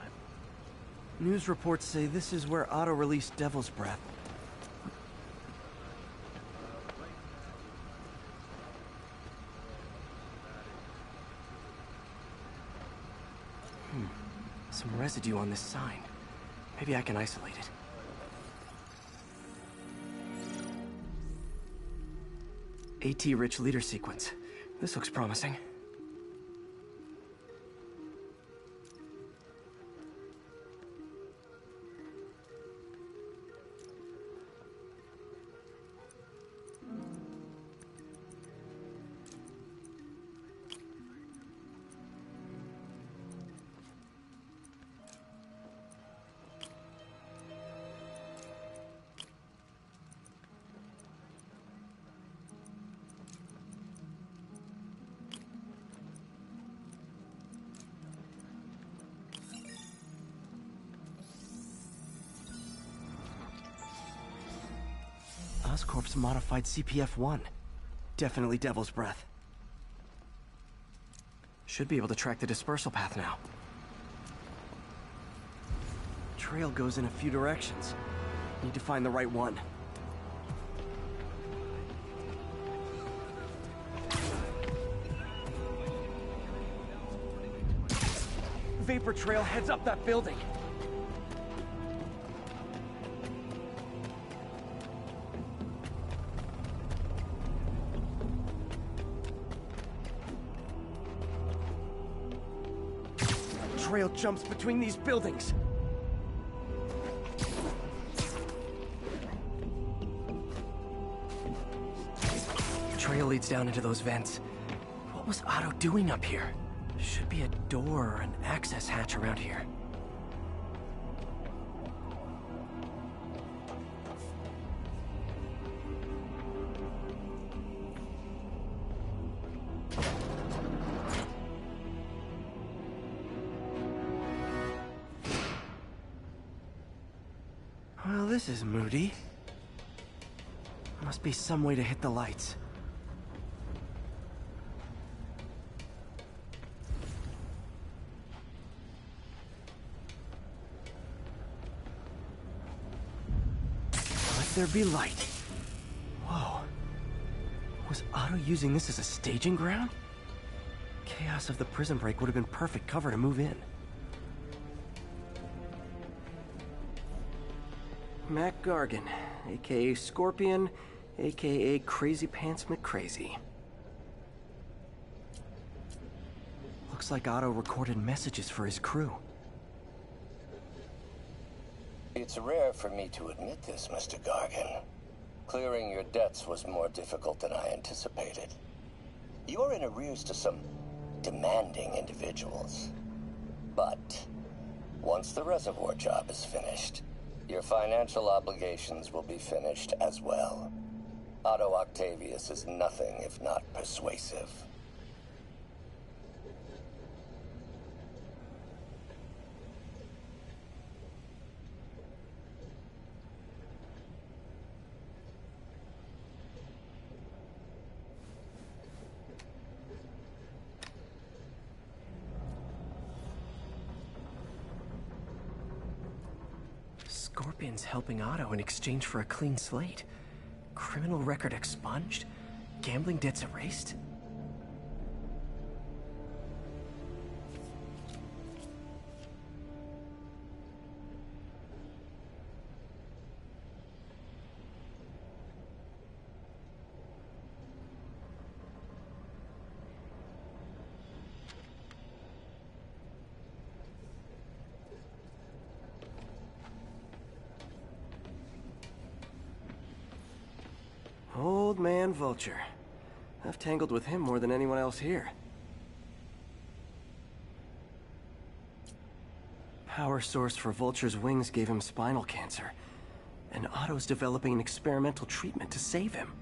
News reports say this is where Otto released Devil's Breath. Some residue on this sign. Maybe I can isolate it. AT-rich leader sequence. This looks promising. Oscorp's modified CPF-1. Definitely Devil's Breath. Should be able to track the dispersal path now. Trail goes in a few directions. Need to find the right one. Vapor trail heads up that building. Trail jumps between these buildings. Trail leads down into those vents. What was Otto doing up here? Should be a door or an access hatch around here. Well, this is moody. Must be some way to hit the lights. Let there be light. Whoa. Was Otto using this as a staging ground? Chaos of the prison break would have been perfect cover to move in. Mac Gargan, aka Scorpion, aka Crazy Pants McCrazy. Looks like Otto recorded messages for his crew. It's rare for me to admit this, Mr. Gargan. Clearing your debts was more difficult than I anticipated. You're in arrears to some demanding individuals. But once the reservoir job is finished, your financial obligations will be finished as well. Otto Octavius is nothing if not persuasive. Scorpion's helping Otto in exchange for a clean slate. Criminal record expunged? Gambling debts erased? Old man Vulture. I've tangled with him more than anyone else here. Power source for Vulture's wings gave him spinal cancer, and Otto's developing an experimental treatment to save him.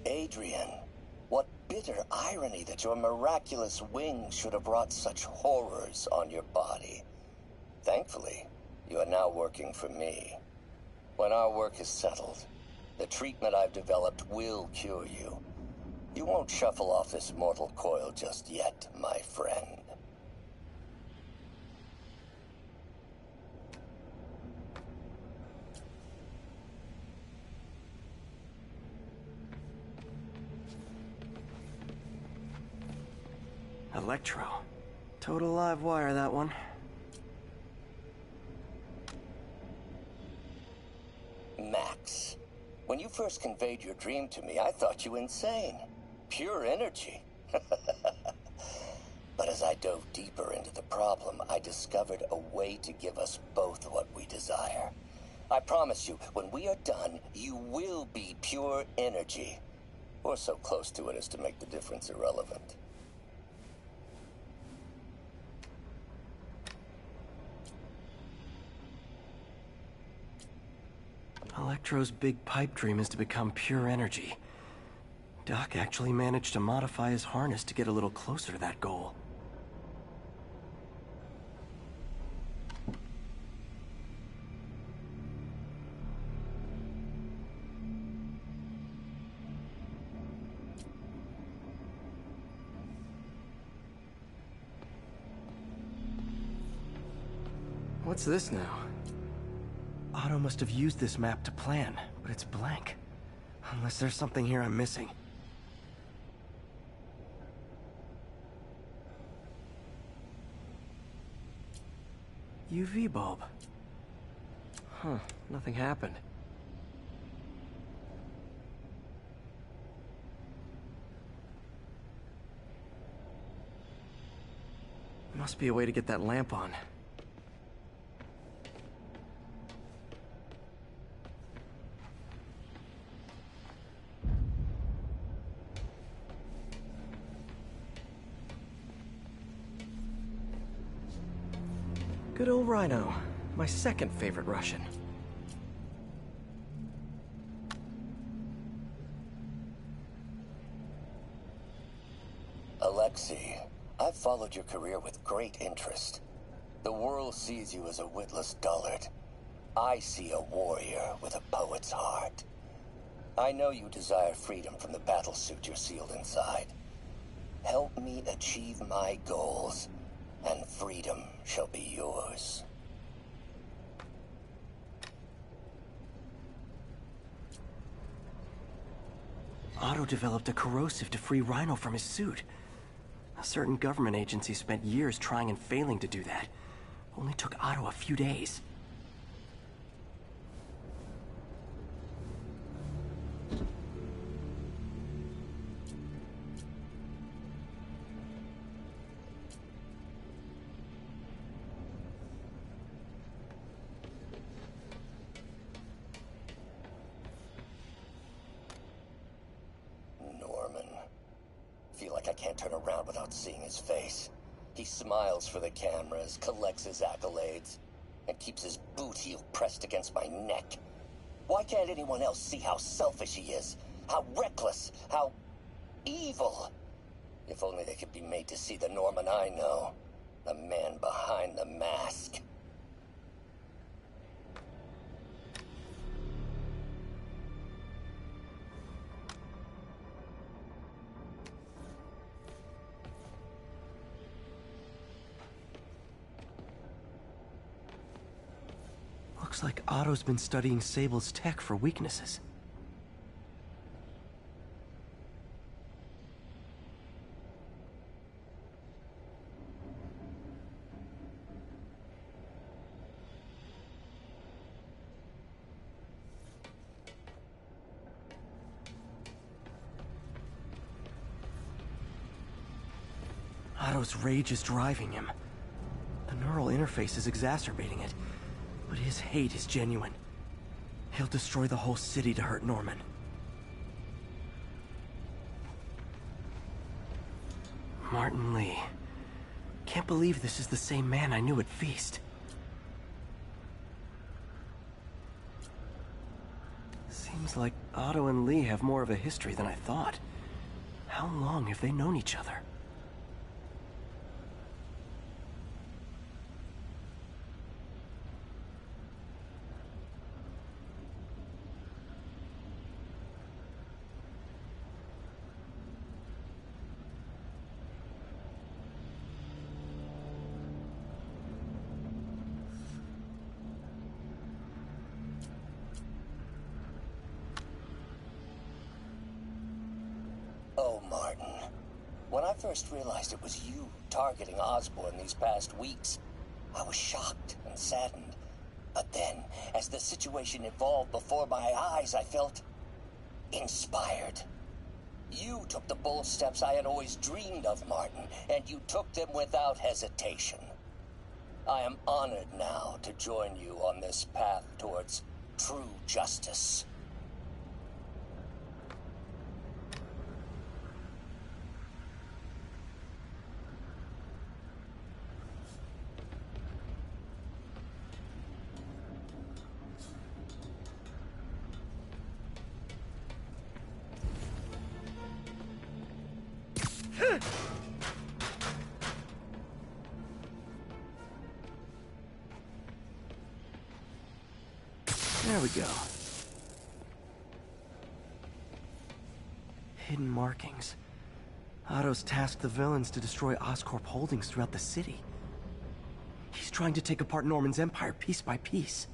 Adrian, what bitter irony that your miraculous wings should have brought such horrors on your body. Thankfully, you are now working for me. When our work is settled, the treatment I've developed will cure you. You won't shuffle off this mortal coil just yet, my friend. Electro. Total live wire, that one. Max, when you first conveyed your dream to me, I thought you insane. Pure energy. But as I dove deeper into the problem, I discovered a way to give us both what we desire. I promise you, when we are done, you will be pure energy. Or so close to it as to make the difference irrelevant. Electro's big pipe dream is to become pure energy. Doc actually managed to modify his harness to get a little closer to that goal. What's this now? Otto must have used this map to plan, but it's blank. Unless there's something here I'm missing. UV bulb. Huh, nothing happened. Must be a way to get that lamp on. Good old Rhino, my second favorite Russian. Alexei, I've followed your career with great interest. The world sees you as a witless dullard. I see a warrior with a poet's heart. I know you desire freedom from the battlesuit you're sealed inside. Help me achieve my goals, and freedom shall be yours. Otto developed a corrosive to free Rhino from his suit. A certain government agency spent years trying and failing to do that. Only took Otto a few days. Feel like I can't turn around without seeing his face. He smiles for the cameras, collects his accolades, and keeps his boot heel pressed against my neck. Why can't anyone else see how selfish he is? How reckless, how evil? If only they could be made to see the Norman I know. The man behind the mask. Looks like Otto's been studying Sable's tech for weaknesses. Otto's rage is driving him. The neural interface is exacerbating it, but his hate is genuine. He'll destroy the whole city to hurt Norman. Martin Lee. Can't believe this is the same man I knew at Feast. Seems like Otto and Lee have more of a history than I thought. How long have they known each other? Oh, Martin. When I first realized it was you targeting Osborn these past weeks, I was shocked and saddened. But then, as the situation evolved before my eyes, I felt inspired. You took the bold steps I had always dreamed of, Martin, and you took them without hesitation. I am honored now to join you on this path towards true justice. There we go. Hidden markings. Otto's tasked the villains to destroy Oscorp holdings throughout the city. He's trying to take apart Norman's empire piece by piece.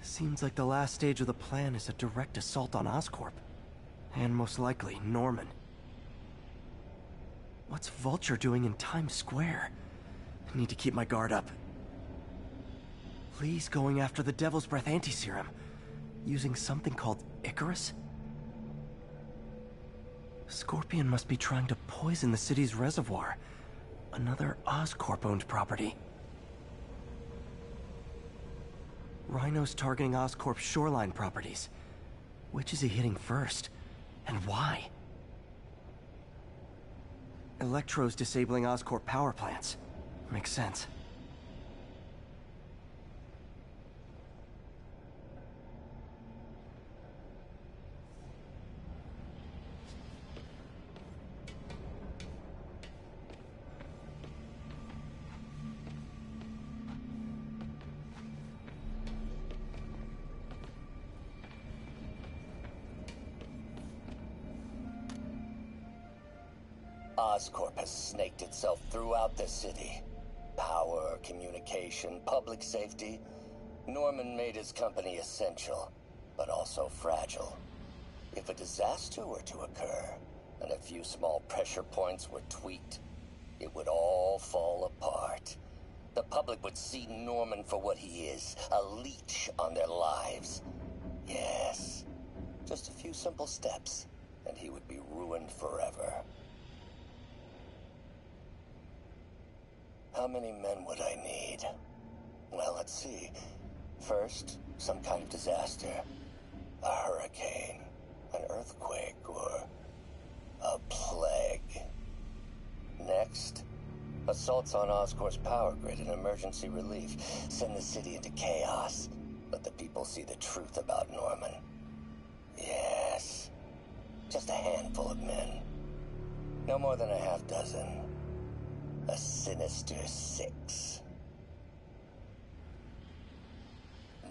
Seems like the last stage of the plan is a direct assault on Oscorp. And most likely, Norman. What's Vulture doing in Times Square? I need to keep my guard up. Lee's going after the Devil's Breath anti-serum, using something called Icarus? Scorpion must be trying to poison the city's reservoir. Another Oscorp-owned property. Rhino's targeting Oscorp's shoreline properties. Which is he hitting first? And why? Electro's disabling Oscorp power plants. Makes sense. Oscorp has snaked itself throughout the city. Power, communication, public safety. Norman made his company essential, but also fragile. If a disaster were to occur, and a few small pressure points were tweaked, it would all fall apart. The public would see Norman for what he is, a leech on their lives. Yes, just a few simple steps, and he would be ruined forever. How many men would I need? Well, let's see. First, some kind of disaster. A hurricane, an earthquake, or a plague. Next, assaults on Oscorp's power grid and emergency relief. Send the city into chaos. Let the people see the truth about Norman. Yes, just a handful of men. No more than a half dozen. Sinister Six.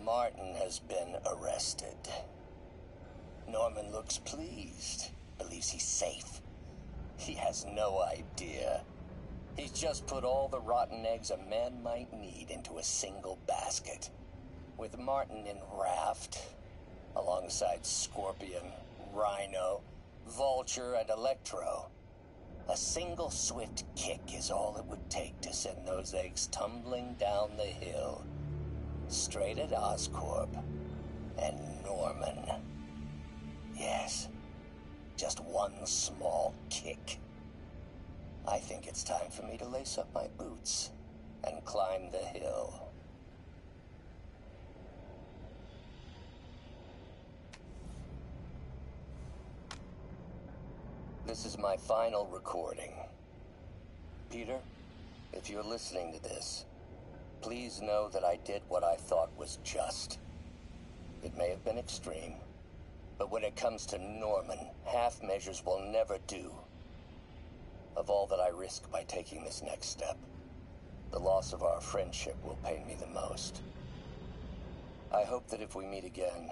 Martin has been arrested. Norman looks pleased, believes he's safe. He has no idea. He's just put all the rotten eggs a man might need into a single basket. With Martin in raft, alongside Scorpion, Rhino, Vulture, and Electro. A single swift kick is all it would take to send those eggs tumbling down the hill. Straight at Oscorp and Norman. Yes, just one small kick. I think it's time for me to lace up my boots and climb the hill. This is my final recording. Peter, if you're listening to this, please know that I did what I thought was just. It may have been extreme, but when it comes to Norman, half measures will never do. Of all that I risk by taking this next step, the loss of our friendship will pain me the most. I hope that if we meet again,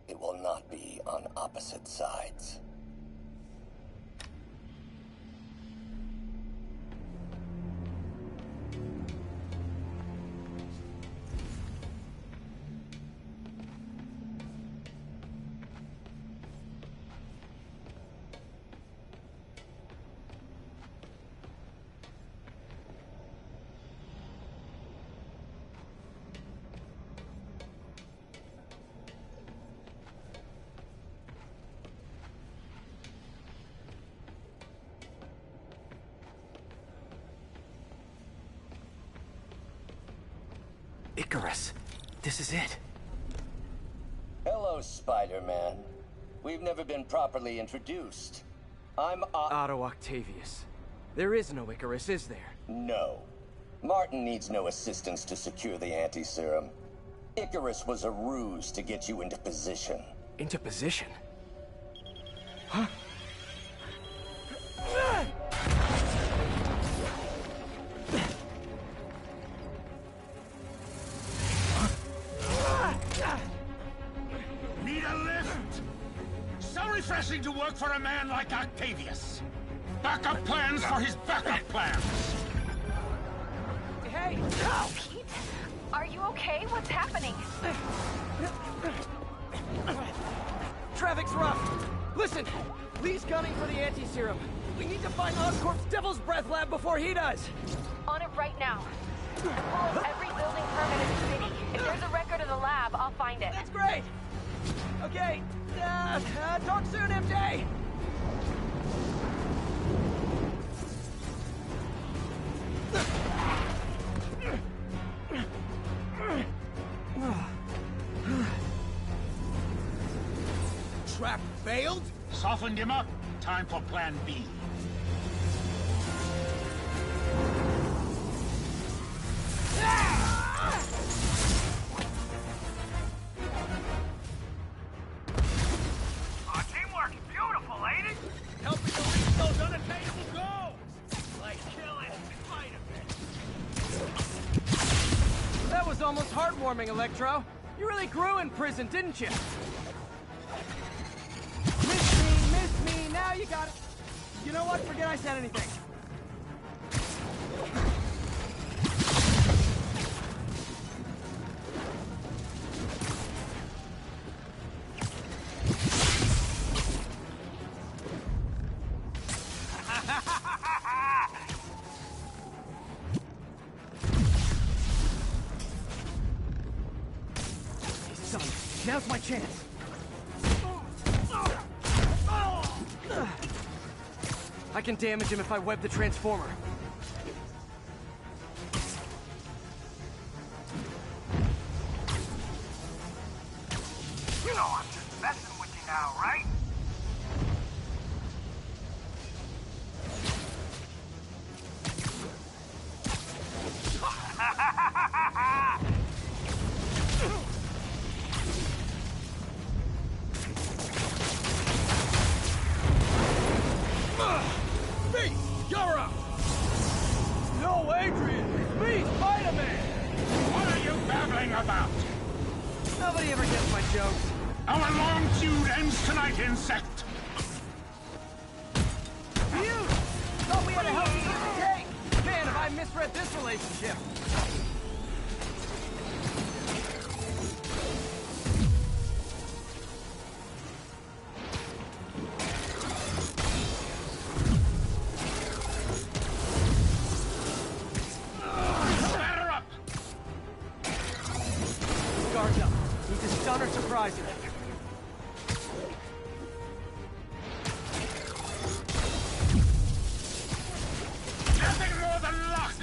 it will not be on opposite sides. Icarus, this is it. Hello, Spider-Man. We've never been properly introduced. I'm Otto Octavius. There is no Icarus, is there? No. Martin needs no assistance to secure the anti-serum. Icarus was a ruse to get you into position. Into position? Huh? Need a lift? So refreshing to work for a man like Octavius. Backup plans for his backup plans. Hey! Pete? Are you okay? What's happening? Traffic's rough. Listen, Lee's gunning for the anti-serum. We need to find Oscorp's Devil's Breath lab before he does. On it right now. Pull up every building permit in the city. If there's a record of the lab, I'll find it. That's great! Okay, talk soon, MJ! Trap failed? Softened him up. Time for plan B. Teamwork's beautiful, ain't it? Helping to reach those unattainable goals! Like killing Spider-Man. That was almost heartwarming, Electro. You really grew in prison, didn't you? Miss me, now you got it. You know what? Forget I said anything. Now's my chance. I can damage him if I web the transformer. You know I'm just messing with you now, right? You're up! Spider-Man! What are you babbling about? Nobody ever gets my jokes. Our long feud ends tonight, insect! You! Thought we had a healthy give and take! Man, have I misread this relationship! Batter up! Guards up. Need to stun or surprise him. Nothing more than luck!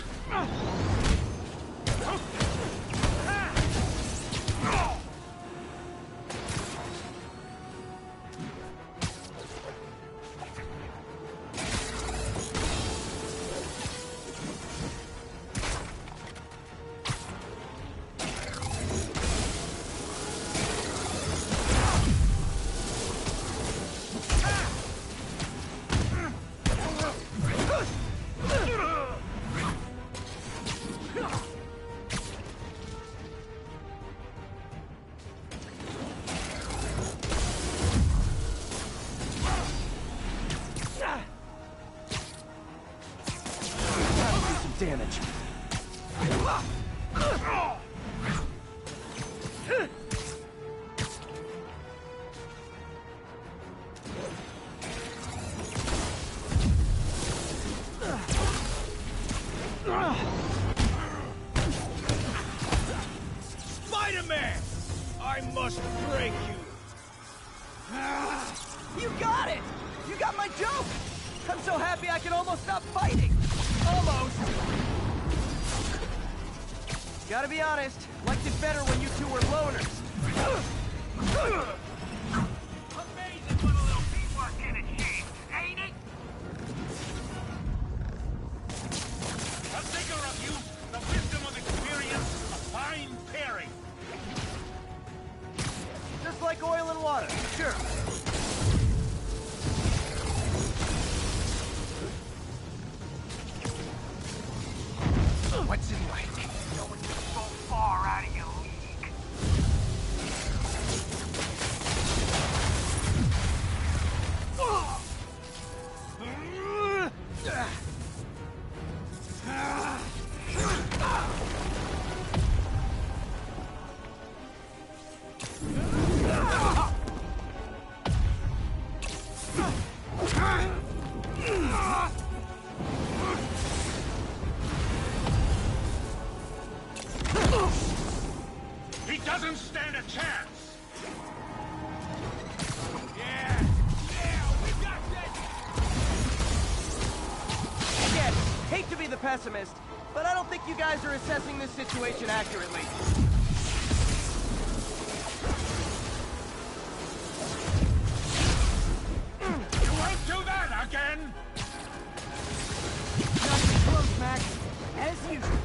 Damage. Spider-Man! I must break you. You got it! You got my joke! I'm so happy I can almost stop fighting! Almost! Gotta be honest, liked it better when you two were loners. Amazing what a little teamwork can achieve, ain't it? The vigor of youth, the wisdom of experience, a fine pairing. Just like oil and water, sure. What's it like? Going so far out of your league. He doesn't stand a chance! Yeah, we got this! Again, hate to be the pessimist, but I don't think you guys are assessing this situation accurately. You won't do that again! Not even close, Max. As usual.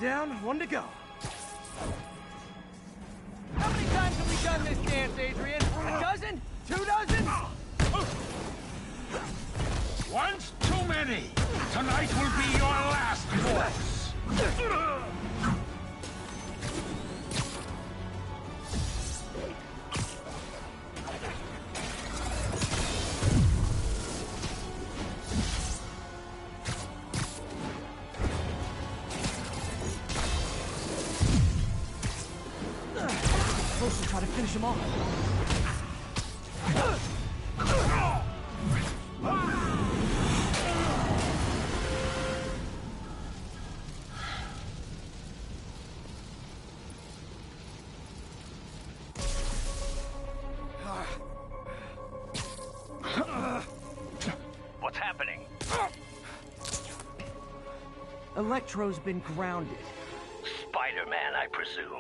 Down, one to go. How many times have we done this dance, Adrian? A dozen? 2 dozen? Once too many! Tonight will be your last course! finish him off. What's happening? Electro's been grounded. Spider-Man, I presume.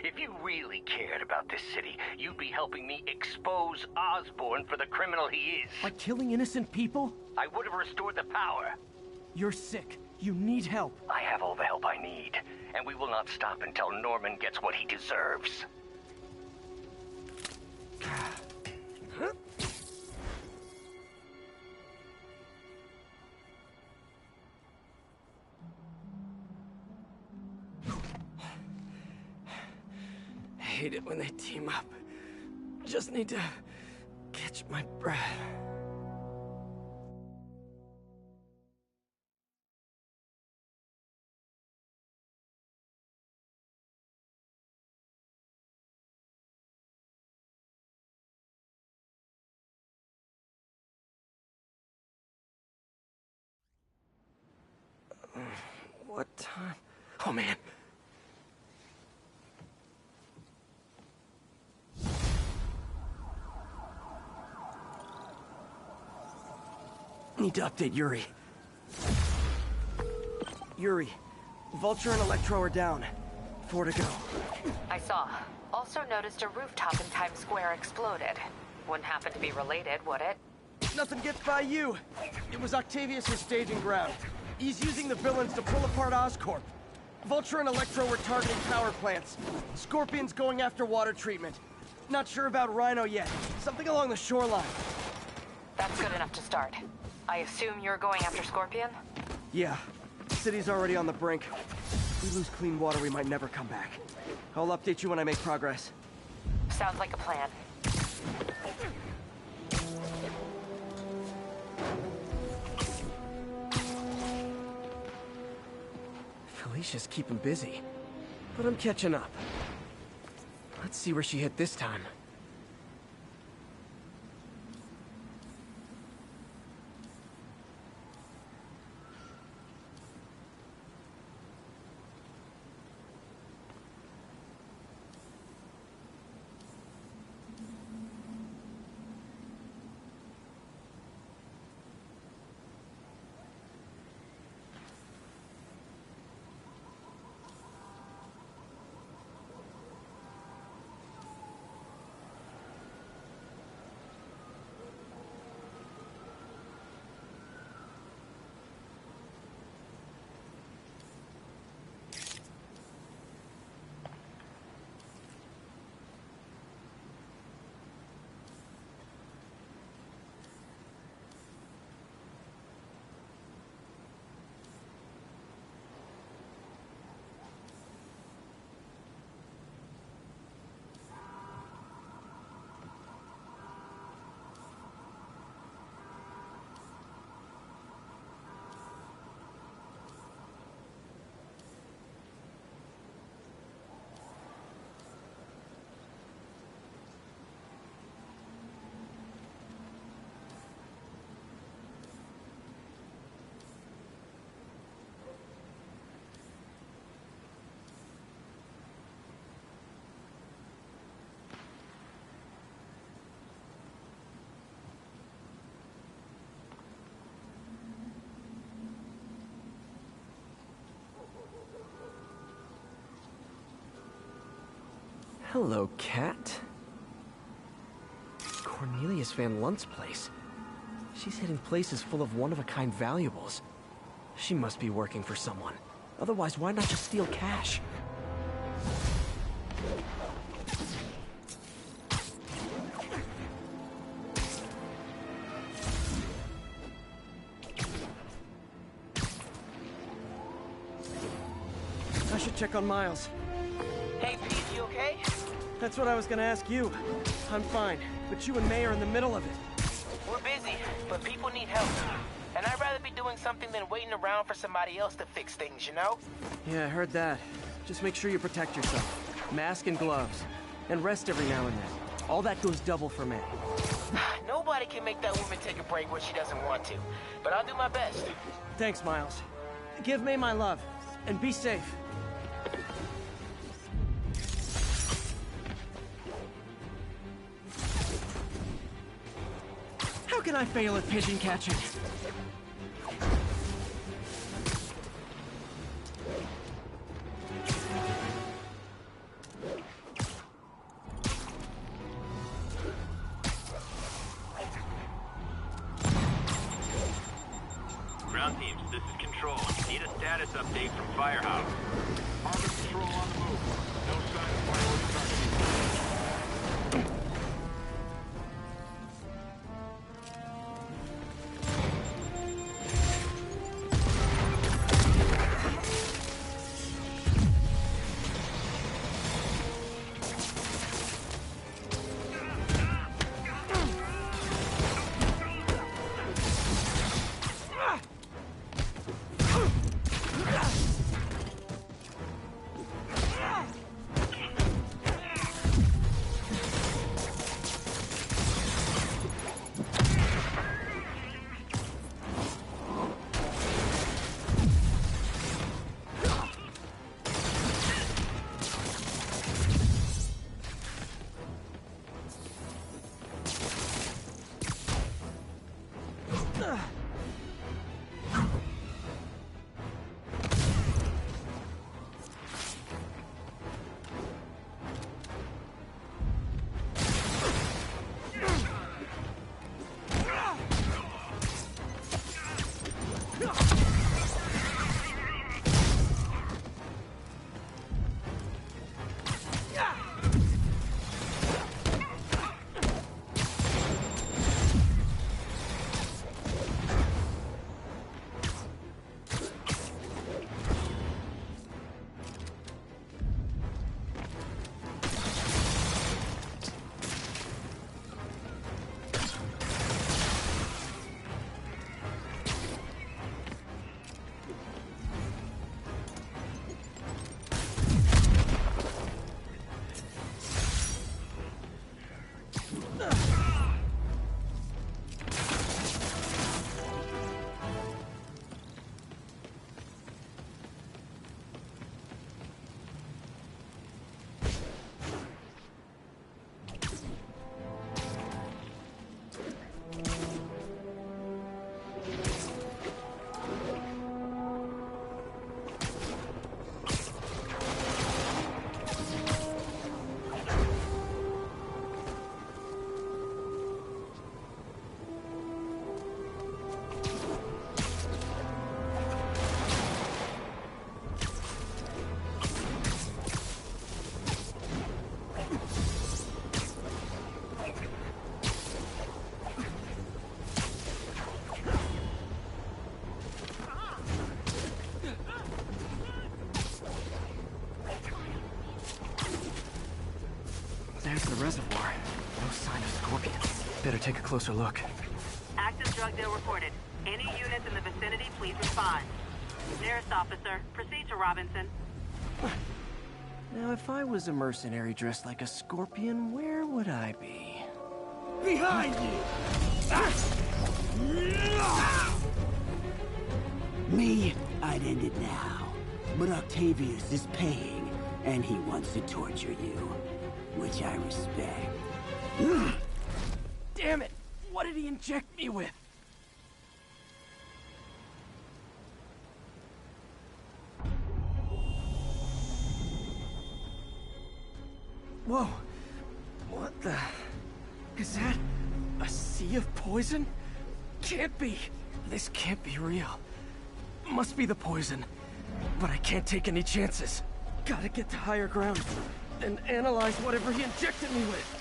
If you really cared about this city, you'd be helping me expose Osborn for the criminal he is. By killing innocent people? I would have restored the power. You're sick. You need help. I have all the help I need, and we will not stop until Norman gets what he deserves. I hate it when they team up. Just need to catch my breath. What time? Oh, man. Need to update Yuri. Yuri, Vulture and Electro are down. 4 to go. I saw. Also noticed a rooftop in Times Square exploded. Wouldn't happen to be related, would it? Nothing gets by you. It was Octavius' staging ground. He's using the villains to pull apart Oscorp. Vulture and Electro were targeting power plants. Scorpion's going after water treatment. Not sure about Rhino yet. Something along the shoreline. That's good enough to start. I assume you're going after Scorpion? Yeah. The city's already on the brink. If we lose clean water, we might never come back. I'll update you when I make progress. Sounds like a plan. Felicia's keeping busy, but I'm catching up. Let's see where she hit this time. Hello, Cat. Cornelius Van Lunt's place. She's hitting places full of one-of-a-kind valuables. She must be working for someone. Otherwise, why not just steal cash? I should check on Miles. Hey, Pete, you okay? That's what I was gonna ask you. I'm fine, but you and May are in the middle of it. We're busy, but people need help. And I'd rather be doing something than waiting around for somebody else to fix things, you know? Yeah, I heard that. Just make sure you protect yourself. Mask and gloves. And rest every now and then. All that goes double for May. Nobody can make that woman take a break when she doesn't want to. But I'll do my best. Thanks, Miles. Give May my love, and be safe. How can I fail at pigeon catching? Ground teams, this is Control. Need a status update from Firehouse. Harbor Control on the move. No sign of priority targeting. There's the reservoir. No sign of scorpions. Better take a closer look. Active drug deal reported. Any units in the vicinity, please respond. Nearest officer, proceed to Robinson. Now, if I was a mercenary dressed like a scorpion, where would I be? Behind you! Me, I'd end it now. But Octavius is paying, and he wants to torture you. Which I respect. Damn it! What did he inject me with? Whoa! What the... Is that... a sea of poison? Can't be! This can't be real. Must be the poison. But I can't take any chances. Gotta get to higher ground and analyze whatever he injected me with.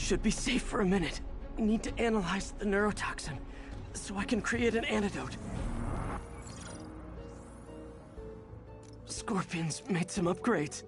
Should be safe for a minute. Need to analyze the neurotoxin, so I can create an antidote. Scorpion's made some upgrades.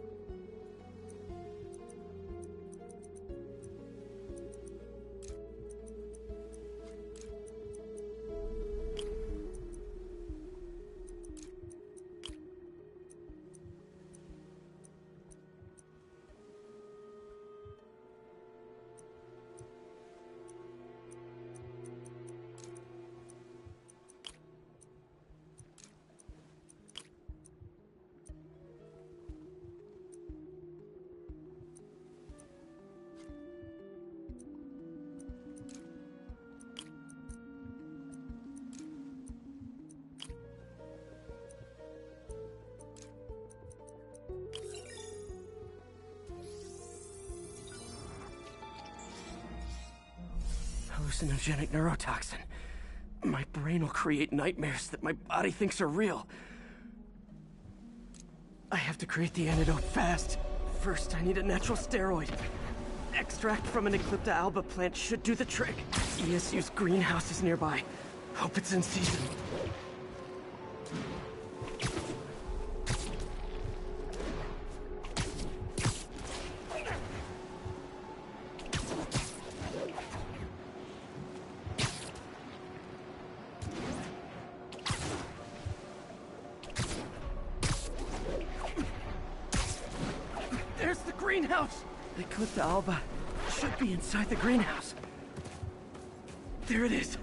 Hallucinogenic neurotoxin. My brain will create nightmares that my body thinks are real. I have to create the antidote fast. First, I need a natural steroid. Extract from an Eclipta alba plant should do the trick. ESU's greenhouse is nearby. Hope it's in season. Greenhouse! The Eclipta alba should be inside the greenhouse. There it is.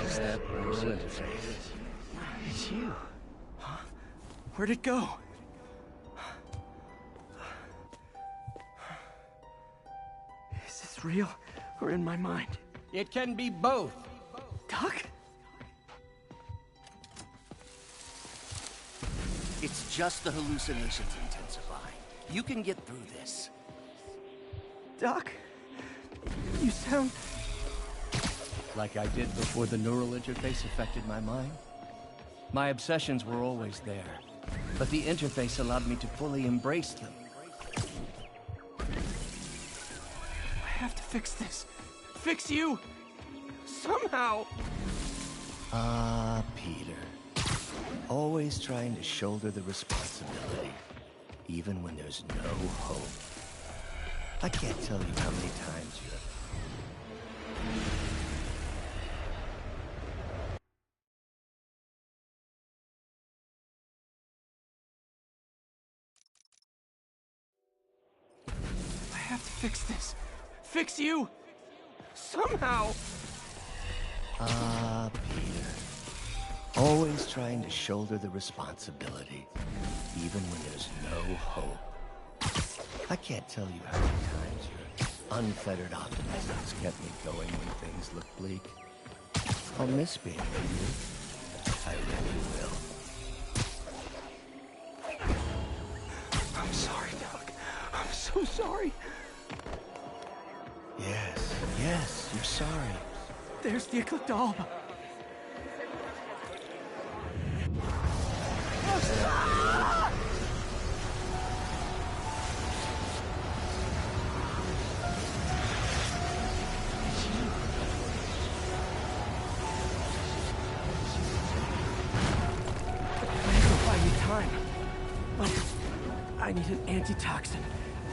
Is that interface? It's you. Huh? Where'd it go? Is this real or in my mind? It can be both. Doc? It's just the hallucinations intensifying. You can get through this. Doc? You sound... Like I did before the neural interface affected my mind? My obsessions were always there, but the interface allowed me to fully embrace them. I have to fix this. Fix you! Somehow! Peter. Always trying to shoulder the responsibility, even when there's no hope. I can't tell you how many times you have... I have to fix this. Fix you! Somehow! Peter. Always trying to shoulder the responsibility, even when there's no hope. I can't tell you how many times your unfettered optimism has kept me going when things look bleak. I'll miss being with you. I really will. I'm sorry, Doc. I'm so sorry. Yes, you're sorry. There's the Eclipta alba. Time. But I need an antitoxin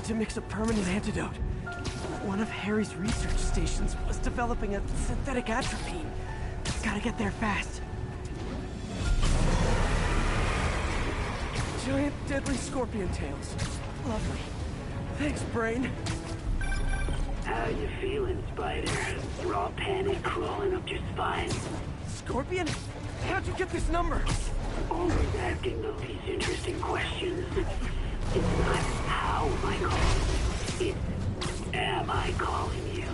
to mix a permanent antidote. One of Harry's research stations was developing a synthetic atropine. Gotta get there fast. Giant deadly scorpion tails. Lovely. Thanks, brain. How you feeling, Spider? Raw panic crawling up your spine? Scorpion? How'd you get this number? Always asking those interesting questions. It's not how am I calling, it's am I calling you?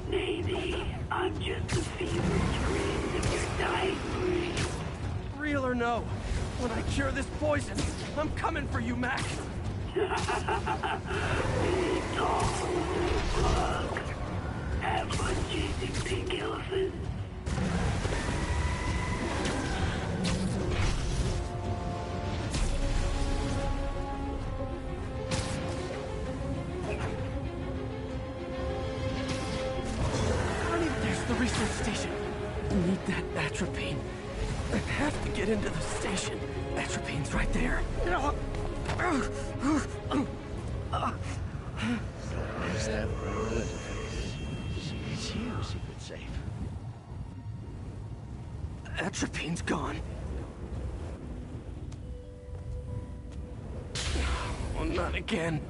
Maybe I'm just the fever screams of your dying brain. Real or no, when I cure this poison, I'm coming for you, Mac. Big tall bug. Have fun chasing pink elephants. Research station. Need that atropine. I have to get into the station. Atropine's right there. There's that bird. It's you, Secret Safe. Atropine's gone. Oh, not again.